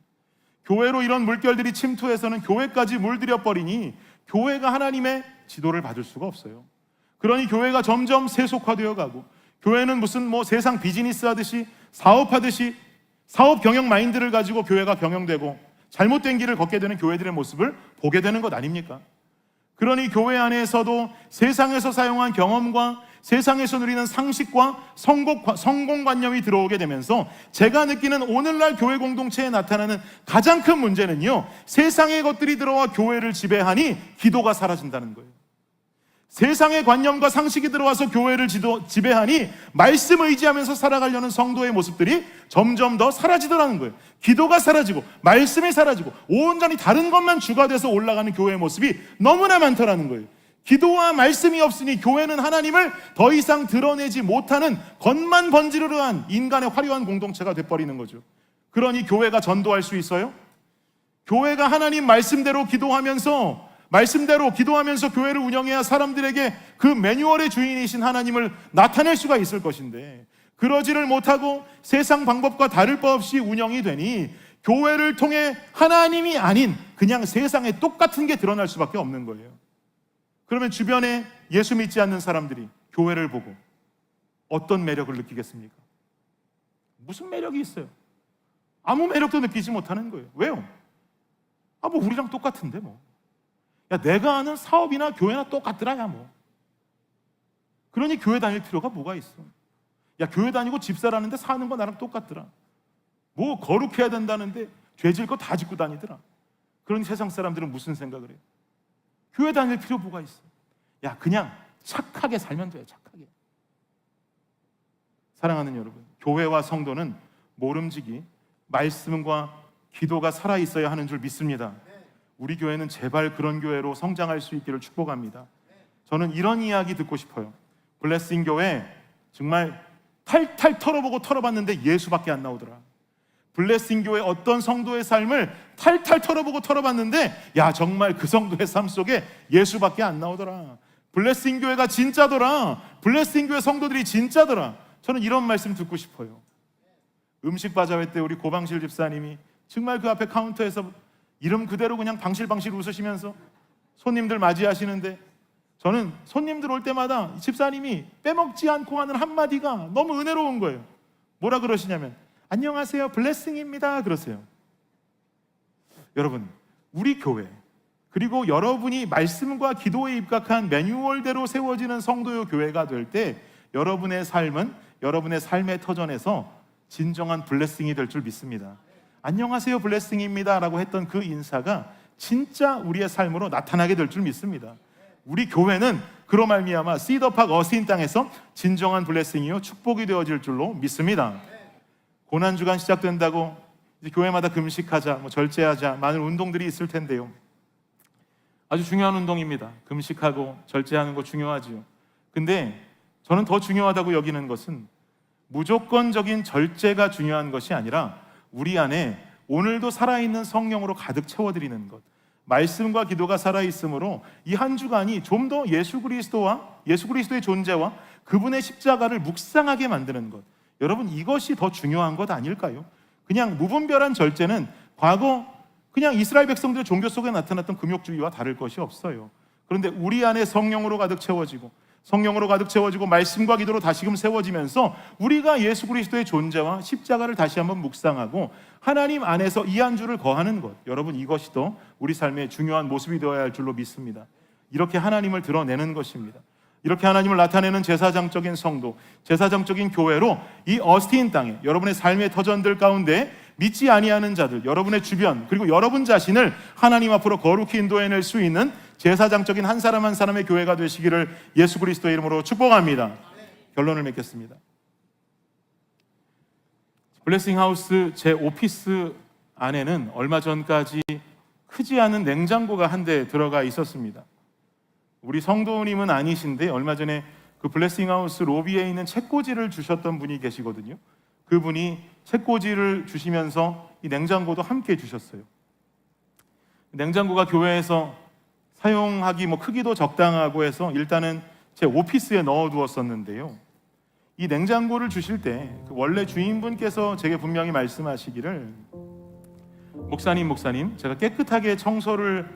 교회로 이런 물결들이 침투해서는 교회까지 물들여 버리니 교회가 하나님의 지도를 받을 수가 없어요. 그러니 교회가 점점 세속화되어 가고, 교회는 무슨 세상 비즈니스 하듯이, 사업하듯이 사업 경영 마인드를 가지고 교회가 경영되고 잘못된 길을 걷게 되는 교회들의 모습을 보게 되는 것 아닙니까? 그러니 교회 안에서도 세상에서 사용한 경험과 세상에서 누리는 상식과 성공관념이 들어오게 되면서 제가 느끼는 오늘날 교회 공동체에 나타나는 가장 큰 문제는요, 세상의 것들이 들어와 교회를 지배하니 기도가 사라진다는 거예요. 세상의 관념과 상식이 들어와서 교회를 지배하니 말씀 의지하면서 살아가려는 성도의 모습들이 점점 더 사라지더라는 거예요. 기도가 사라지고 말씀이 사라지고 온전히 다른 것만 주가 돼서 올라가는 교회의 모습이 너무나 많더라는 거예요. 기도와 말씀이 없으니 교회는 하나님을 더 이상 드러내지 못하는 겉만 번지르르한 인간의 화려한 공동체가 돼버리는 거죠. 그러니 교회가 전도할 수 있어요? 교회가 하나님 말씀대로 기도하면서 교회를 운영해야 사람들에게 그 매뉴얼의 주인이신 하나님을 나타낼 수가 있을 것인데, 그러지를 못하고 세상 방법과 다를 바 없이 운영이 되니 교회를 통해 하나님이 아닌 그냥 세상에 똑같은 게 드러날 수밖에 없는 거예요. 그러면 주변에 예수 믿지 않는 사람들이 교회를 보고 어떤 매력을 느끼겠습니까? 무슨 매력이 있어요? 아무 매력도 느끼지 못하는 거예요. 왜요? 우리랑 똑같은데 야, 내가 아는 사업이나 교회나 똑같더라, 야, 그러니 교회 다닐 필요가 뭐가 있어? 야, 교회 다니고 집사라는데 사는 거 나랑 똑같더라. 거룩해야 된다는데 죄질 거 다 짓고 다니더라. 그러니 세상 사람들은 무슨 생각을 해요? 교회 다닐 필요 뭐가 있어? 야, 그냥 착하게 살면 돼, 착하게. 사랑하는 여러분, 교회와 성도는 모름지기 말씀과 기도가 살아있어야 하는 줄 믿습니다. 우리 교회는 제발 그런 교회로 성장할 수 있기를 축복합니다. 저는 이런 이야기 듣고 싶어요. 블레싱 교회 정말 탈탈 털어보고 털어봤는데 예수밖에 안 나오더라. 블레싱 교회 어떤 성도의 삶을 탈탈 털어보고 털어봤는데 야, 정말 그 성도의 삶 속에 예수밖에 안 나오더라. 블레싱 교회가 진짜더라. 블레싱 교회 성도들이 진짜더라. 저는 이런 말씀 듣고 싶어요. 음식 바자회 때 우리 고방실 집사님이 정말 그 앞에 카운터에서 이름 그대로 그냥 방실방실 웃으시면서 손님들 맞이하시는데, 저는 손님들 올 때마다 집사님이 빼먹지 않고 하는 한마디가 너무 은혜로운 거예요. 뭐라 그러시냐면 안녕하세요, 블레싱입니다 그러세요. 여러분, 우리 교회, 그리고 여러분이 말씀과 기도에 입각한 매뉴얼대로 세워지는 성도의 교회가 될 때 여러분의 삶은 여러분의 삶의 터전에서 진정한 블레싱이 될 줄 믿습니다. 안녕하세요, 블레싱입니다 라고 했던 그 인사가 진짜 우리의 삶으로 나타나게 될 줄 믿습니다. 우리 교회는 그로 말미암아 시더팍 어스인 땅에서 진정한 블레싱이요 축복이 되어질 줄로 믿습니다. 고난주간 시작된다고 이제 교회마다 금식하자, 절제하자, 많은 운동들이 있을 텐데요, 아주 중요한 운동입니다. 금식하고 절제하는 거 중요하지요. 근데 저는 더 중요하다고 여기는 것은 무조건적인 절제가 중요한 것이 아니라 우리 안에 오늘도 살아있는 성령으로 가득 채워드리는 것, 말씀과 기도가 살아있으므로 이 한 주간이 좀 더 예수 그리스도의 존재와 그분의 십자가를 묵상하게 만드는 것, 여러분, 이것이 더 중요한 것 아닐까요? 그냥 무분별한 절제는 과거 그냥 이스라엘 백성들의 종교 속에 나타났던 금욕주의와 다를 것이 없어요. 그런데 우리 안에 성령으로 가득 채워지고 성령으로 가득 채워지고 말씀과 기도로 다시금 세워지면서 우리가 예수 그리스도의 존재와 십자가를 다시 한번 묵상하고 하나님 안에서 이 한 주를 거하는 것, 여러분, 이것이 또 우리 삶의 중요한 모습이 되어야 할 줄로 믿습니다. 이렇게 하나님을 드러내는 것입니다. 이렇게 하나님을 나타내는 제사장적인 성도, 제사장적인 교회로 이 어스틴 땅에 여러분의 삶의 터전들 가운데 믿지 아니하는 자들, 여러분의 주변, 그리고 여러분 자신을 하나님 앞으로 거룩히 인도해낼 수 있는 제사장적인 한 사람 한 사람의 교회가 되시기를 예수 그리스도의 이름으로 축복합니다. 결론을 맺겠습니다. 블레싱 하우스 제 오피스 안에는 얼마 전까지 크지 않은 냉장고가 한 대 들어가 있었습니다. 우리 성도님은 아니신데 얼마 전에 그 블레싱 하우스 로비에 있는 책꽂이를 주셨던 분이 계시거든요. 그분이 책꽂이를 주시면서 이 냉장고도 함께 주셨어요. 냉장고가 교회에서 사용하기 크기도 적당하고 해서 일단은 제 오피스에 넣어두었었는데요. 이 냉장고를 주실 때 그 원래 주인분께서 제게 분명히 말씀하시기를, 목사님, 제가 깨끗하게 청소를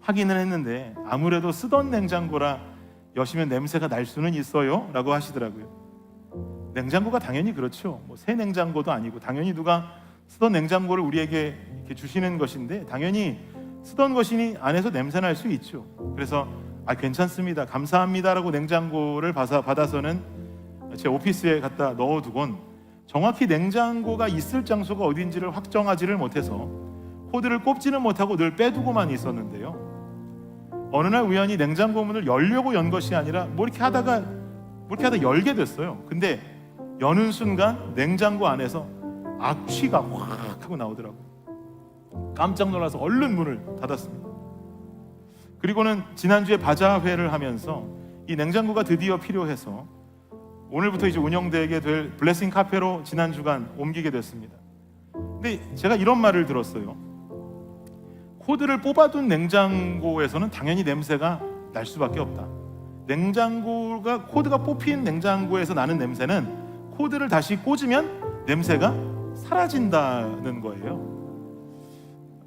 하기는 했는데 아무래도 쓰던 냉장고라 여시면 냄새가 날 수는 있어요 라고 하시더라고요. 냉장고가 당연히 그렇죠. 새 냉장고도 아니고 당연히 누가 쓰던 냉장고를 우리에게 이렇게 주시는 것인데 당연히 쓰던 것이니 안에서 냄새 날 수 있죠. 그래서 괜찮습니다, 감사합니다라고 냉장고를 받아서는 제 오피스에 갖다 넣어두곤 정확히 냉장고가 있을 장소가 어딘지를 확정하지를 못해서 코드를 꼽지는 못하고 늘 빼두고만 있었는데요. 어느 날 우연히 냉장고 문을 열려고 연 것이 아니라 이렇게 하다 열게 됐어요. 근데 여는 순간 냉장고 안에서 악취가 확 하고 나오더라고요. 깜짝 놀라서 얼른 문을 닫았습니다. 그리고는 지난주에 바자회를 하면서 이 냉장고가 드디어 필요해서 오늘부터 이제 운영되게 될 블레싱 카페로 지난 주간 옮기게 됐습니다. 근데 제가 이런 말을 들었어요. 코드를 뽑아둔 냉장고에서는 당연히 냄새가 날 수밖에 없다. 코드가 뽑힌 냉장고에서 나는 냄새는 코드를 다시 꽂으면 냄새가 사라진다는 거예요.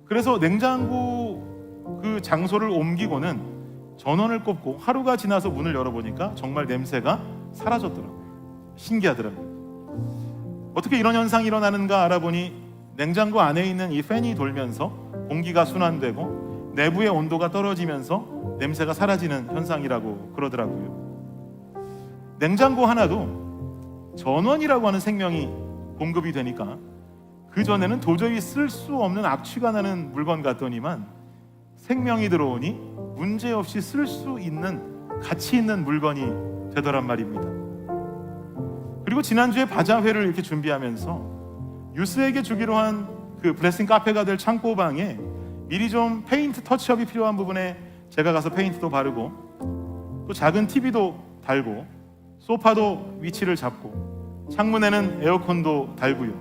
그래서 냉장고 그 장소를 옮기고는 전원을 꼽고 하루가 지나서 문을 열어보니까 정말 냄새가 사라졌더라고요. 신기하더라고요. 어떻게 이런 현상이 일어나는가 알아보니 냉장고 안에 있는 이 팬이 돌면서 공기가 순환되고 내부의 온도가 떨어지면서 냄새가 사라지는 현상이라고 그러더라고요. 냉장고 하나도 전원이라고 하는 생명이 공급이 되니까 그전에는 도저히 쓸 수 없는 악취가 나는 물건 같더니만 생명이 들어오니 문제없이 쓸 수 있는 가치 있는 물건이 되더란 말입니다. 그리고 지난주에 바자회를 이렇게 준비하면서 유스에게 주기로 한 그 블레싱 카페가 될 창고방에 미리 좀 페인트 터치업이 필요한 부분에 제가 가서 페인트도 바르고 또 작은 TV도 달고 소파도 위치를 잡고 창문에는 에어컨도 달고요.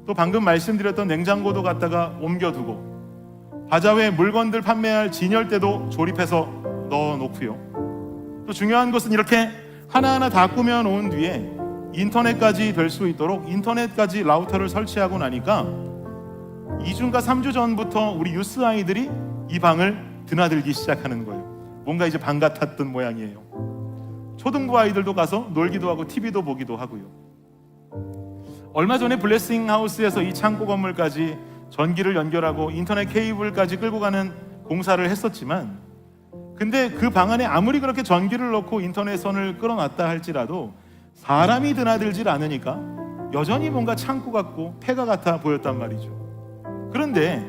또 방금 말씀드렸던 냉장고도 갖다가 옮겨두고 바자회 물건들 판매할 진열대도 조립해서 넣어놓고요. 또 중요한 것은 이렇게 하나하나 다 꾸며놓은 뒤에 인터넷까지 될 수 있도록 인터넷까지 라우터를 설치하고 나니까 2주인가 3주 전부터 우리 유스 아이들이 이 방을 드나들기 시작하는 거예요. 뭔가 이제 방 같았던 모양이에요. 초등부 아이들도 가서 놀기도 하고 TV도 보기도 하고요. 얼마 전에 블레싱 하우스에서 이 창고 건물까지 전기를 연결하고 인터넷 케이블까지 끌고 가는 공사를 했었지만, 근데 그 방 안에 아무리 그렇게 전기를 넣고 인터넷 선을 끌어놨다 할지라도 사람이 드나들질 않으니까 여전히 뭔가 창고 같고 폐가 같아 보였단 말이죠. 그런데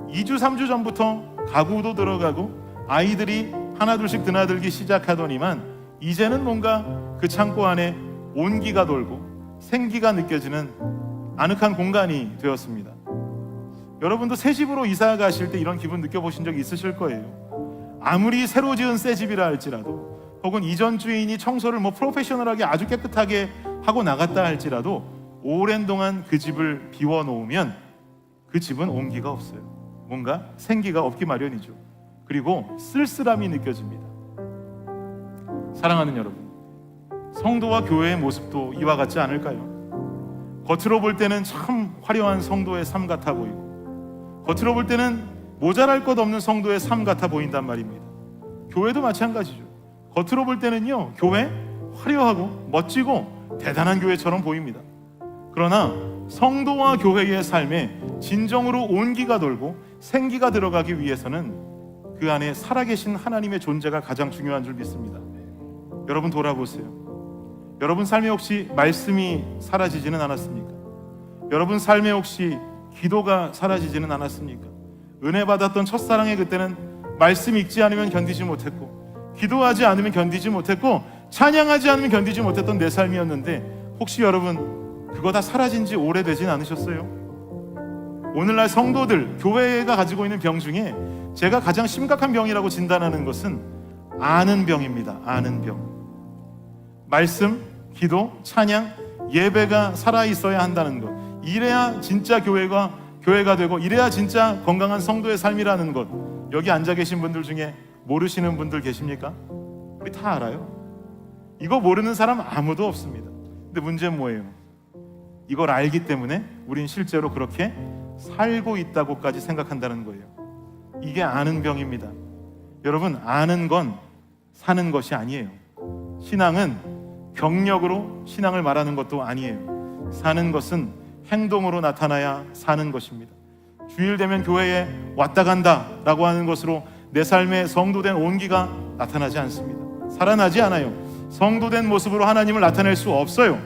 2주 3주 전부터 가구도 들어가고 아이들이 하나둘씩 드나들기 시작하더니만 이제는 뭔가 그 창고 안에 온기가 돌고 생기가 느껴지는 아늑한 공간이 되었습니다. 여러분도 새 집으로 이사 가실 때 이런 기분 느껴보신 적 있으실 거예요. 아무리 새로 지은 새 집이라 할지라도 혹은 이전 주인이 청소를 프로페셔널하게 아주 깨끗하게 하고 나갔다 할지라도 오랜 동안 그 집을 비워놓으면 그 집은 온기가 없어요. 뭔가 생기가 없기 마련이죠. 그리고 쓸쓸함이 느껴집니다. 사랑하는 여러분, 성도와 교회의 모습도 이와 같지 않을까요? 겉으로 볼 때는 참 화려한 성도의 삶 같아 보이고 겉으로 볼 때는 모자랄 것 없는 성도의 삶 같아 보인단 말입니다. 교회도 마찬가지죠. 겉으로 볼 때는요, 교회 화려하고 멋지고 대단한 교회처럼 보입니다. 그러나 성도와 교회의 삶에 진정으로 온기가 돌고 생기가 들어가기 위해서는 그 안에 살아계신 하나님의 존재가 가장 중요한 줄 믿습니다. 여러분 돌아보세요. 여러분 삶에 혹시 말씀이 사라지지는 않았습니까? 여러분 삶에 혹시 기도가 사라지지는 않았습니까? 은혜 받았던 첫사랑의 그때는 말씀 읽지 않으면 견디지 못했고, 기도하지 않으면 견디지 못했고, 찬양하지 않으면 견디지 못했던 내 삶이었는데, 혹시 여러분 그거 다 사라진 지 오래되진 않으셨어요? 오늘날 성도들, 교회가 가지고 있는 병 중에 제가 가장 심각한 병이라고 진단하는 것은 아는 병입니다. 아는 병. 말씀, 기도, 찬양, 예배가 살아있어야 한다는 것, 이래야 진짜 교회가 되고, 이래야 진짜 건강한 성도의 삶이라는 것, 여기 앉아 계신 분들 중에 모르시는 분들 계십니까? 우리 다 알아요. 이거 모르는 사람 아무도 없습니다. 근데 문제는 뭐예요? 이걸 알기 때문에 우린 실제로 그렇게 살고 있다고까지 생각한다는 거예요. 이게 아는 병입니다. 여러분, 아는 건 사는 것이 아니에요. 신앙은 경력으로 신앙을 말하는 것도 아니에요. 사는 것은 행동으로 나타나야 사는 것입니다. 주일 되면 교회에 왔다 간다 라고 하는 것으로 내 삶에 성도된 온기가 나타나지 않습니다. 살아나지 않아요. 성도된 모습으로 하나님을 나타낼 수 없어요.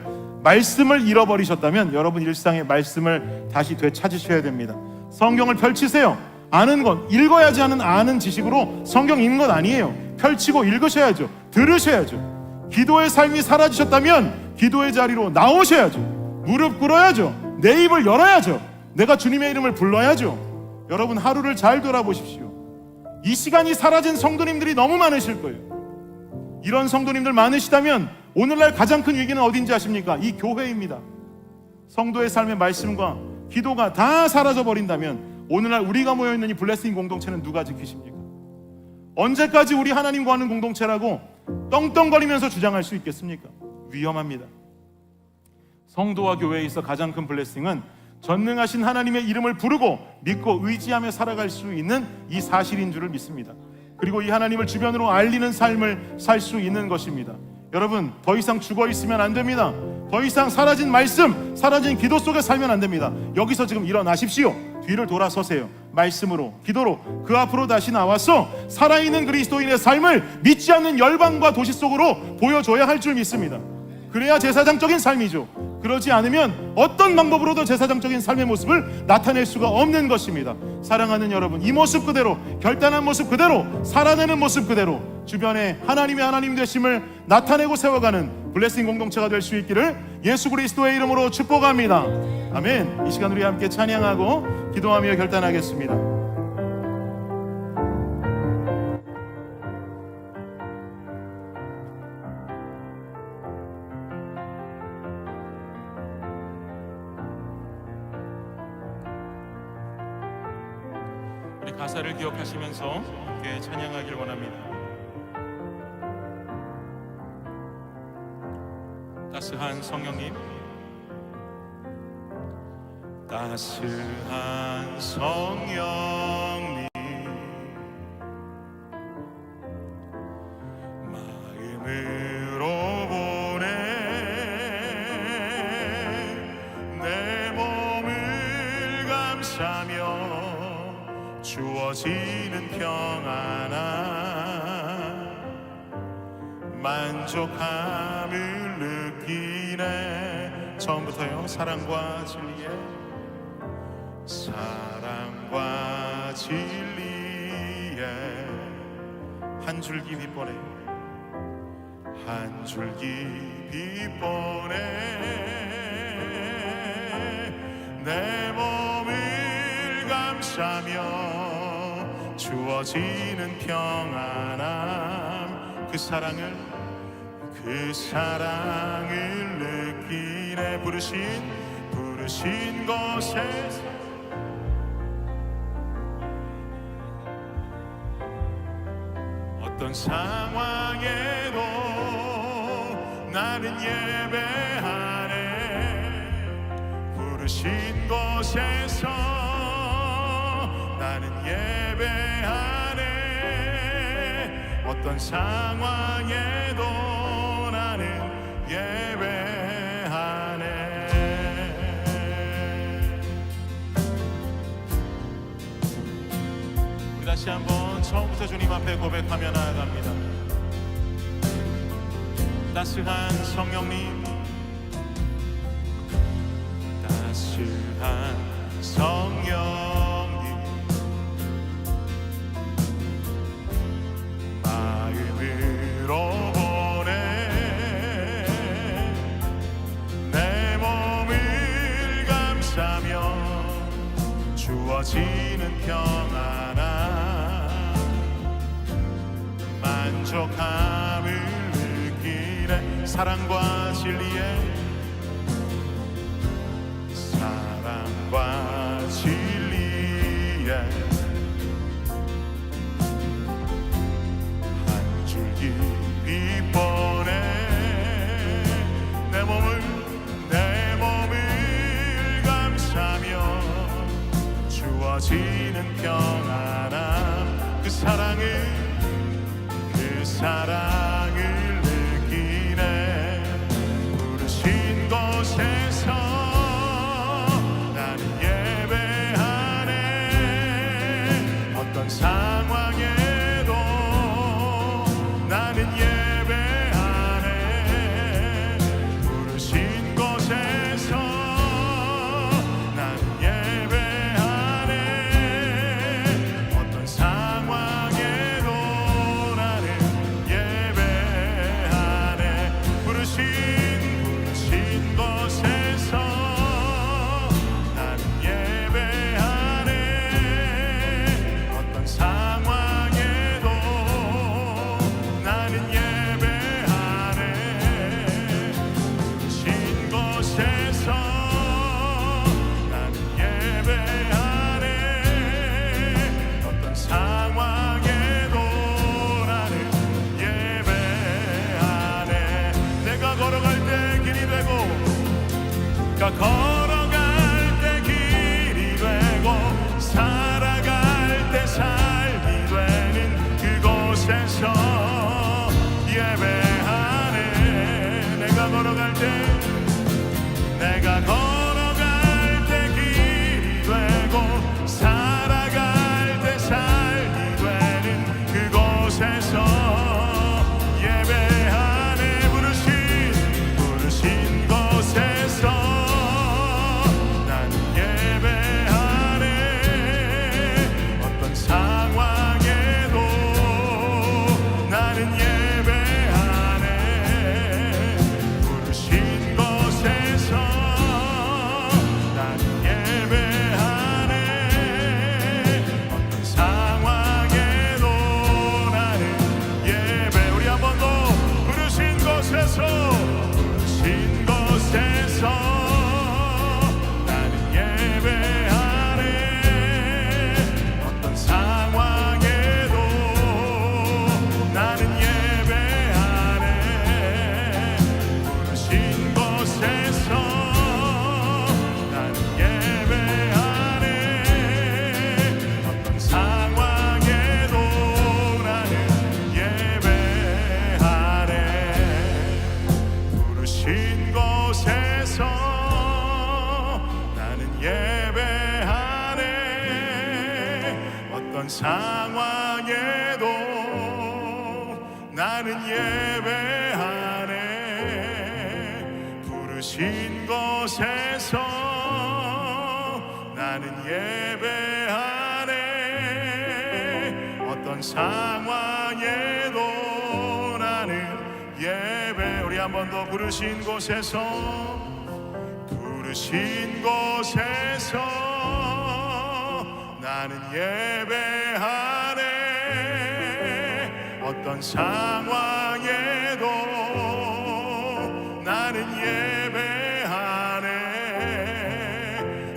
말씀을 잃어버리셨다면 여러분 일상의 말씀을 다시 되찾으셔야 됩니다. 성경을 펼치세요. 아는 건 읽어야지 하는 아는 지식으로 성경 읽는 건 아니에요. 펼치고 읽으셔야죠. 들으셔야죠. 기도의 삶이 사라지셨다면 기도의 자리로 나오셔야죠. 무릎 꿇어야죠. 내 입을 열어야죠. 내가 주님의 이름을 불러야죠. 여러분 하루를 잘 돌아보십시오. 이 시간이 사라진 성도님들이 너무 많으실 거예요. 이런 성도님들 많으시다면 오늘날 가장 큰 위기는 어딘지 아십니까? 이 교회입니다. 성도의 삶의 말씀과 기도가 다 사라져 버린다면 오늘날 우리가 모여있는 이 블레싱 공동체는 누가 지키십니까? 언제까지 우리 하나님과 하는 공동체라고 떵떵거리면서 주장할 수 있겠습니까? 위험합니다. 성도와 교회에 있어 가장 큰 블레싱은 전능하신 하나님의 이름을 부르고 믿고 의지하며 살아갈 수 있는 이 사실인 줄을 믿습니다. 그리고 이 하나님을 주변으로 알리는 삶을 살 수 있는 것입니다. 여러분 더 이상 죽어 있으면 안 됩니다. 더 이상 사라진 말씀, 사라진 기도 속에 살면 안 됩니다. 여기서 지금 일어나십시오. 뒤를 돌아서세요. 말씀으로, 기도로 그 앞으로 다시 나와서 살아있는 그리스도인의 삶을 믿지 않는 열방과 도시 속으로 보여줘야 할 줄 믿습니다. 그래야 제사장적인 삶이죠. 그러지 않으면 어떤 방법으로도 제사장적인 삶의 모습을 나타낼 수가 없는 것입니다. 사랑하는 여러분, 이 모습 그대로, 결단한 모습 그대로, 살아내는 모습 그대로 주변에 하나님의 하나님 되심을 나타내고 세워가는 블레싱 공동체가 될 수 있기를 예수 그리스도의 이름으로 축복합니다. 아멘. 이 시간 우리 함께 찬양하고 기도하며 결단하겠습니다. 우리 가사를 기억하시면서 함께 찬양하길 원합니다. 따스한 성령님, 따스한 성령님, 마음으로 보내 내 몸을 감싸며 주어지는 평안함, 만족함을 느끼네. 처음부터요. 사랑과 진리에, 사랑과 진리에 한 줄기 빛보내, 한 줄기 빛보내 내 몸을 감싸며 주어지는 평안함, 그 사랑을 느끼네. 부르신 곳에 어떤 상황에도 나는 예배하네. 부르신 곳에서 나는 예배하네. 어떤 상황에도 나는 예배하네. 우리 다시 한번 처음부터 주님 앞에 고백하며 나아갑니다. 따스한 성령님, 따스한 성령님, 마음으로 보내 내 몸을 감싸며 주어지는 평안함, 만족함을 느끼네. 사랑과 진리에, 사랑과 진리에 한 줄기 빛보내 내 몸을 감싸며 주어지는 평안함, 그 사랑을 느끼네. 부르신 곳에서 나는 예배하네. 어떤 상황에도 나는 예배하네. 부르신 곳에서 나는 예배하네. 어떤 상황에도 나는 예배하네. 부르신 곳에서 나는 예배하네. 어떤 상황에도 나는 예배하네. 부르신 곳에서 나는 예배하네. 어떤 상황에도 나는 예배하네. 내가 걸어갈 때 길이 되고, 걸어갈 때 길이 되고, 살아갈 때 삶이 되는 그곳에서 예배하네. 내가 걸어갈 때 길이 되고, 살아갈 때 삶이 되는 그곳에서 예배하네. 부르신 곳에서 나는 예배하네. 어떤 상황에도 나는 예배하네. 부르신 곳에서 나는 예배하네. 어떤 상황에도 나는 예배. 우리 한 번 더. 부르신 곳에서 나는 예배하네. 어떤 상황에도 나는 예배하네. 부르신 곳에서 나는 예배하네. 어떤 상황에도 나는 예배하네. 부르신 곳에서 나는 예배하네. 어떤 상황에도 나는 예배하네. 부르신 곳에서 나는 예배하네. 어떤 상황에도 나는 예배. 우리 한 번 더. 부르신 곳에서 나는 예배하네. 어떤 상황에도 나는 예배하네.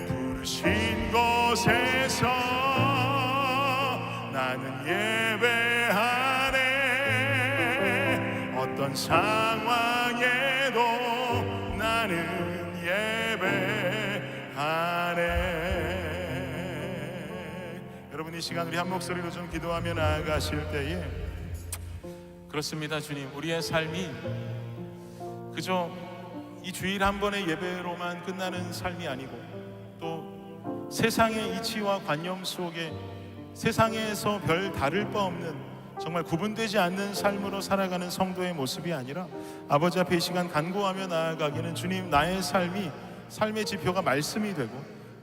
부르신 곳에서 나는 예배하네. 어떤 상황에도 나는 예배하네. 여러분, 이 시간 우리 한 목소리로 좀 기도하며 나아가실 때에, 그렇습니다 주님, 우리의 삶이 그저 이 주일 한 번의 예배로만 끝나는 삶이 아니고 또 세상의 이치와 관념 속에 세상에서 별 다를 바 없는 정말 구분되지 않는 삶으로 살아가는 성도의 모습이 아니라 아버지 앞에 이 시간 간구하며 나아가기는 주님, 나의 삶이 삶의 지표가 말씀이 되고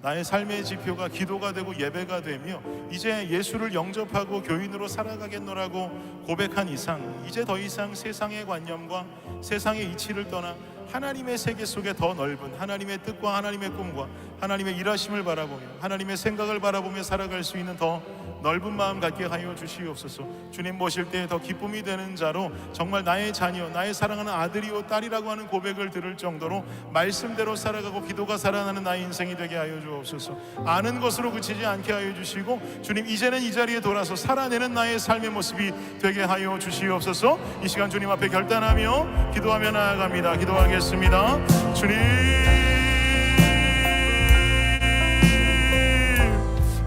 나의 삶의 지표가 기도가 되고 예배가 되며 이제 예수를 영접하고 교인으로 살아가겠노라고 고백한 이상 이제 더 이상 세상의 관념과 세상의 이치를 떠나 하나님의 세계 속에 더 넓은 하나님의 뜻과 하나님의 꿈과 하나님의 일하심을 바라보며 하나님의 생각을 바라보며 살아갈 수 있는 더 넓은 마음 갖게 하여 주시옵소서. 주님 모실 때 더 기쁨이 되는 자로 정말 나의 자녀, 나의 사랑하는 아들이요 딸이라고 하는 고백을 들을 정도로 말씀대로 살아가고 기도가 살아나는 나의 인생이 되게 하여 주옵소서. 아는 것으로 그치지 않게 하여 주시고 주님, 이제는 이 자리에 돌아서 살아내는 나의 삶의 모습이 되게 하여 주시옵소서. 이 시간 주님 앞에 결단하며 기도하며 나아갑니다. 기도하겠습니다. 주님,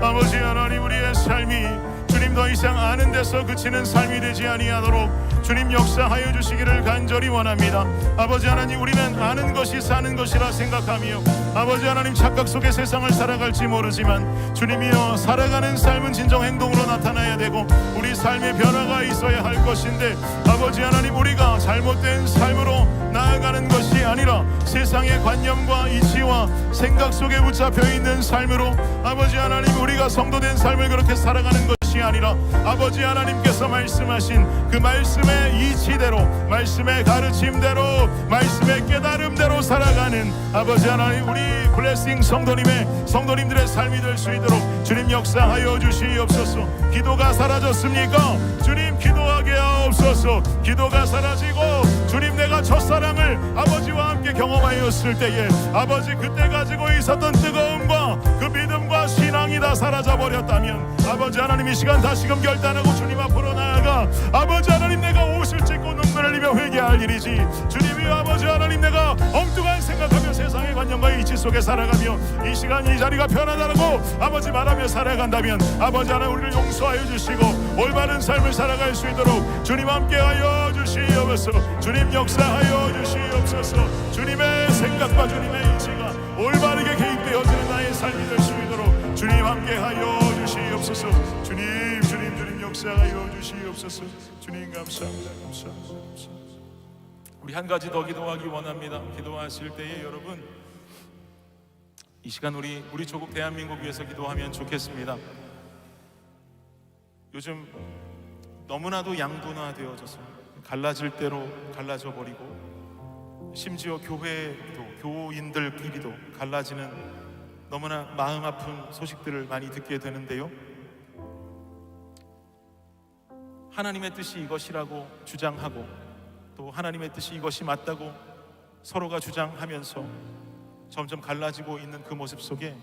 아버지 하나님, 우리의 삶이 주님 더 이상 아는 데서 그치는 삶이 되지 아니하도록 주님 역사하여 주시기를 간절히 원합니다. 아버지 하나님, 우리는 아는 것이 사는 것이라 생각하며 아버지 하나님 착각 속에 세상을 살아갈지 모르지만 주님이여, 살아가는 삶은 진정 행동으로 나타나야 되고 우리 삶의 변화가 있어야 할 것인데 아버지 하나님, 우리가 잘못된 삶으로 나아가는 것이 아니라 세상의 관념과 이치와 생각 속에 붙잡혀 있는 삶으로 아버지 하나님, 우리가 성도된 삶을 그렇게 살아가는 것이 아니라 아버지 하나님께서 말씀하신 그 말씀의 이치대로, 말씀의 가르침대로, 말씀의 깨달음대로 살아가는 아버지 하나님, 우리 블레싱 성도님들의 삶이 될 수 있도록 주님 역사하여 주시옵소서. 기도가 사라졌습니까? 주님 기도하게 하옵소서. 기도가 사라지고 주님, 내가 첫사랑을 아버지와 함께 경험하였을 때에 아버지 그때 가지고 있었던 뜨거움과 그 믿음과 신앙이 다 사라져버렸다면 아버지 하나님, 이 시간 다시금 결단하고 주님 앞으로 나아가 아버지 하나님, 내가 옷을 찢고 눈물을 흘리며 회개할 일이지 주님이 아버지 하나님, 내가 엉뚱한 생각하며 세상의 관념과 이치 속에 살아가며 이 시간 이 자리가 편하다고 아버지 말하며 살아간다면 아버지 하나님, 우리를 용서하여 주시고 올바른 삶을 살아갈 수 있도록 주님 함께하여 주시옵소서. 주님 역사하여 주시옵소서. 주님의 생각과 주님의 이치가 올바르게 개입되어지는 나의 삶이 될 수 있도록 주님 함께하여 주시옵소서. 주님 역사하여 주시옵소서. 주님 감사합니다. 감사합니다. 우리 한 가지 더 기도하기 원합니다. 기도하실 때에 여러분, 이 시간 우리 조국 대한민국 위해서 기도하면 좋겠습니다. 요즘 너무나도 양분화되어져서 갈라질 대로 갈라져 버리고 심지어 교회도 교인들끼리도 갈라지는 너무나 마음 아픈 소식들을 많이 듣게 되는데요, 하나님의 뜻이 이것이라고 주장하고 또 하나님의 뜻이 이것이 맞다고 서로가 주장하면서 점점 갈라지고 있는 그 모습 속에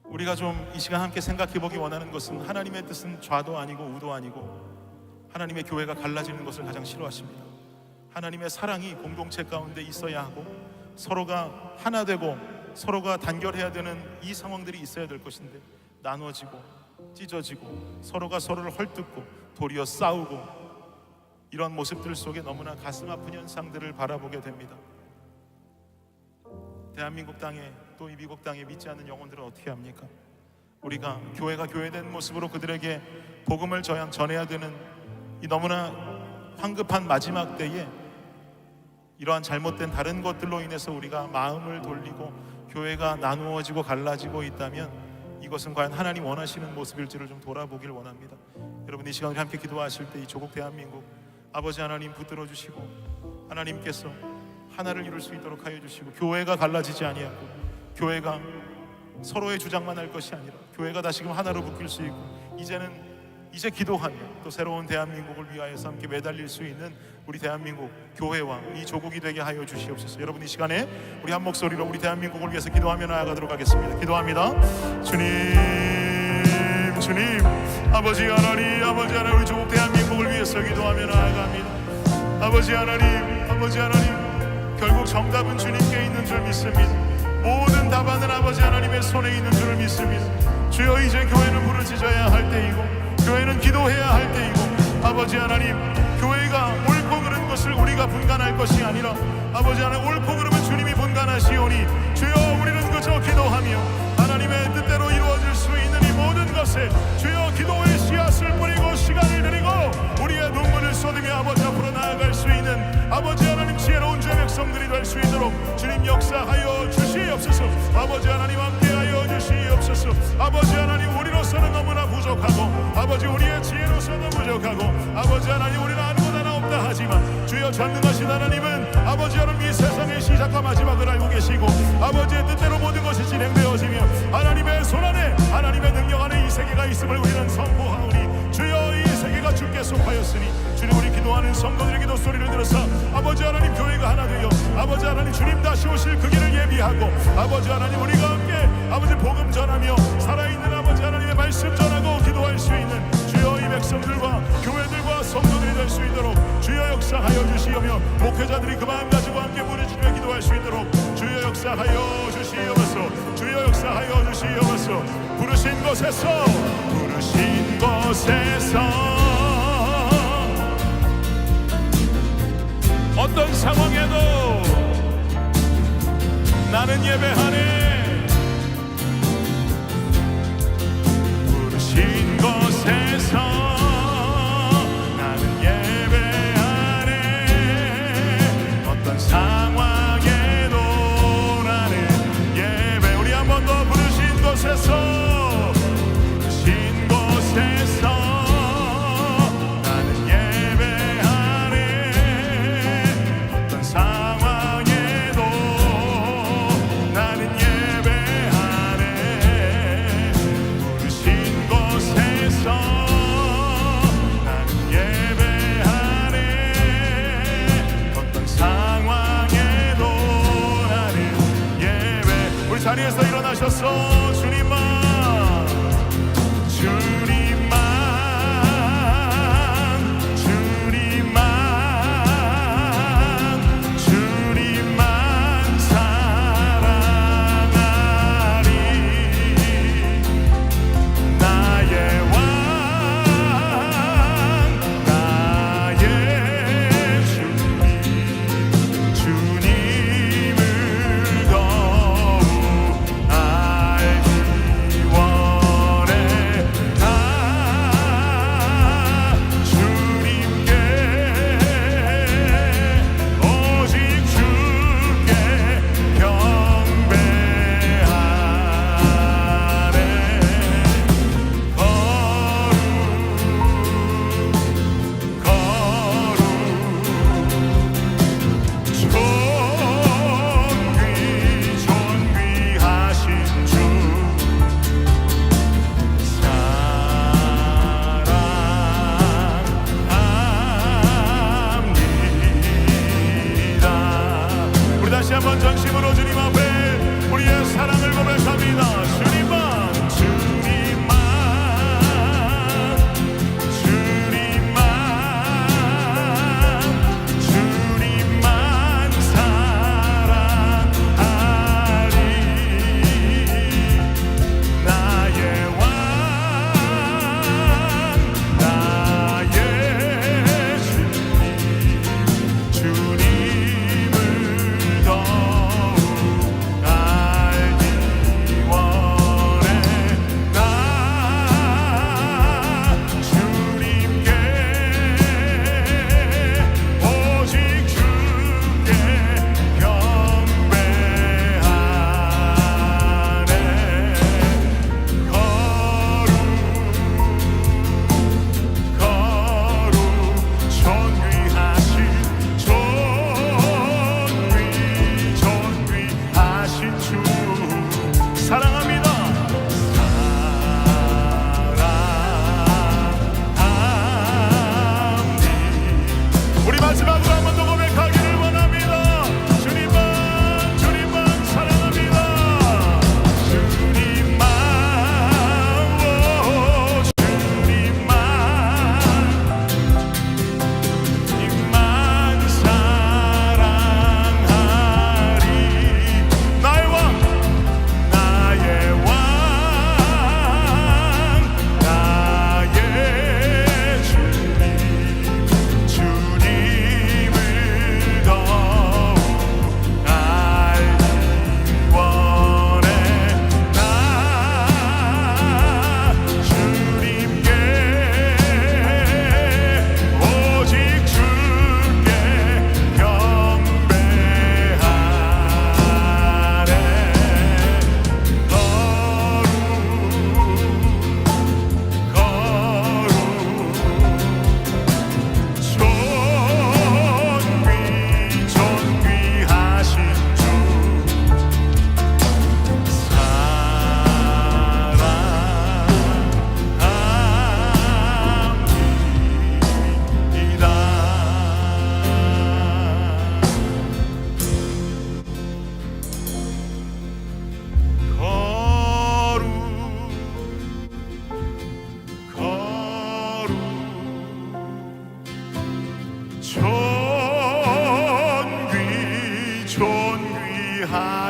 우리가 좀 이 시간 함께 생각해 보기 원하는 것은, 하나님의 뜻은 좌도 아니고 우도 아니고 하나님의 교회가 갈라지는 것을 가장 싫어하십니다. 하나님의 사랑이 공동체 가운데 있어야 하고 서로가 하나 되고 서로가 단결해야 되는 이 상황들이 있어야 될 것인데 나눠지고 찢어지고 서로가 서로를 헐뜯고 도리어 싸우고 이런 모습들 속에 너무나 가슴 아픈 현상들을 바라보게 됩니다. 대한민국 땅에 또 이 미국 땅에 믿지 않는 영혼들은 어떻게 합니까? 우리가 교회가 교회된 모습으로 그들에게 복음을 전해야 되는 이 너무나 황급한 마지막 때에 이러한 잘못된 다른 것들로 인해서 우리가 마음을 돌리고 교회가 나누어지고 갈라지고 있다면 이것은 과연 하나님 원하시는 모습일지를 좀 돌아보길 원합니다. 여러분, 이 시간에 함께 기도하실 때 이 조국 대한민국 아버지 하나님 붙들어 주시고 하나님께서 하나를 이룰 수 있도록 하여 주시고 교회가 갈라지지 아니하고 교회가 서로의 주장만 할 것이 아니라 교회가 다시금 하나로 묶일 수 있고 이제 기도하며 또 새로운 대한민국을 위하여서 함께 매달릴 수 있는 우리 대한민국 교회와 이 조국이 되게 하여 주시옵소서. 여러분, 이 시간에 우리 한 목소리로 우리 대한민국을 위해서 기도하며 나아가도록 하겠습니다. 기도합니다. 주님 아버지 하나님, 우리 조국 대한민국을 위해서 기도하며 나아갑니다. 아버지 하나님, 결국 정답은 주님께 있는 줄 믿습니다. 모든 답안은 아버지 하나님의 손에 있는 줄을 믿습니다. 주여, 이제 교회는 부르짖어야 할 때이고 교회는 기도해야 할 때이고 아버지 하나님, 교회가 옳고 그른 것을 우리가 우리가 분간할 것이 아니라 아버지 하나님 옳고 그름은 주님이 분간하시오니 주여 우리는 그저 기도하며 하나님의 뜻대로 이루어질 수 있는 이 모든 것에 주여 기도의 씨앗을 뿌리고 시간을 드리고 우리의 눈물을 쏟으며 아버지 앞으로 나아갈 수 있는 아버지 하나님 지혜로운 주의 백성들이 될 수 있도록 주님 역사하여 주시옵소서. 아버지 하나님 함께하여 주시옵소서. 아버지 하나님 우리로서는 너무나 부족하고 아버지 우리의 지혜로서는 부족하고 아버지 하나님 우리는 아무것도 하나 없다 하지만 주여 전능하신 하나님은 아버지 하나님 이 세상의 시작과 마지막을 알고 계시고 아버지의 뜻대로 모든 것이 진행되어지며 하나님의 손안에 하나님의 능력 안에 이 세계가 있음을 우리는 선포하오니 주여 이 세계가 주께 속하였으니 주님 우리 기도하는 성도들의 기도 소리를 들어서 아버지 하나님 교회가 하나 되어 아버지 하나님 주님 다시 오실 그 길을 예비하고 아버지 하나님 우리가 함께 아버지 복음 전하며 살아있는 아버지 하나님의 말씀 전하고 기도할 수 있는 주여 이 백성들과 교회들과 성도들이 될 수 있도록 주여 역사하여 주시오며 목회자들이 그 마음 가지고 함께 부르짖으며 기도할 수 있도록 주여 역사하여 주시옵소서. 주여 역사하여 주시옵소서. 부르신 곳에서 어떤 상황에도 나는 예배하네. 부르신 곳에서 나는 예배하네. 어떤 상황에도 나는 예배. 우리 한 번 더 부르신 곳에서 나는 예배하네. 어떤 상황에도 나는 예배하네.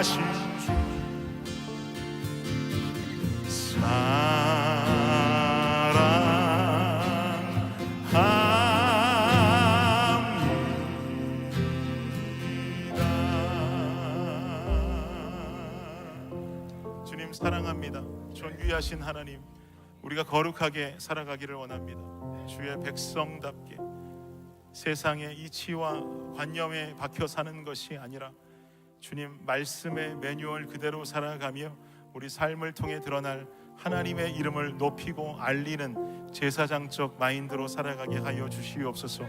구하신 주 사랑합니다. 주님 사랑합니다. 존귀하신 하나님, 우리가 거룩하게 살아가기를 원합니다. 주의 백성답게 세상의 이치와 관념에 박혀 사는 것이 아니라 주님 말씀의 매뉴얼 그대로 살아가며 우리 삶을 통해 드러날 하나님의 이름을 높이고 알리는 제사장적 마인드로 살아가게 하여 주시옵소서.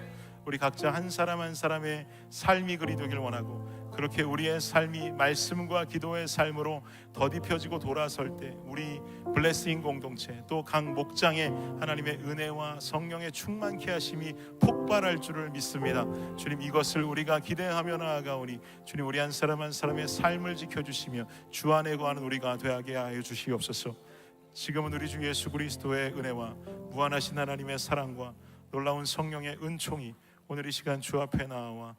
우리 각자 한 사람 한 사람의 삶이 그리 되길 원하고, 그렇게 우리의 삶이 말씀과 기도의 삶으로 더딥혀지고 돌아설 때 우리 블레싱 공동체 또 각 목장에 하나님의 은혜와 성령의 충만케 하심이 폭발할 줄을 믿습니다. 주님, 이것을 우리가 기대하며 나아가오니 주님, 우리 한 사람 한 사람의 삶을 지켜주시며 주 안에 거하는 우리가 되게 하여 주시옵소서. 지금은 우리 주 예수 그리스도의 은혜와 무한하신 하나님의 사랑과 놀라운 성령의 은총이 오늘 이 시간 주 앞에 나와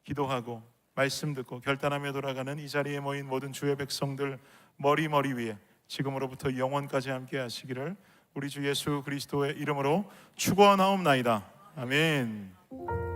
기도하고 말씀 듣고 결단하며 돌아가는 이 자리에 모인 모든 주의 백성들 머리 위에 지금으로부터 영원까지 함께 하시기를 우리 주 예수 그리스도의 이름으로 축원하옵나이다. 아멘.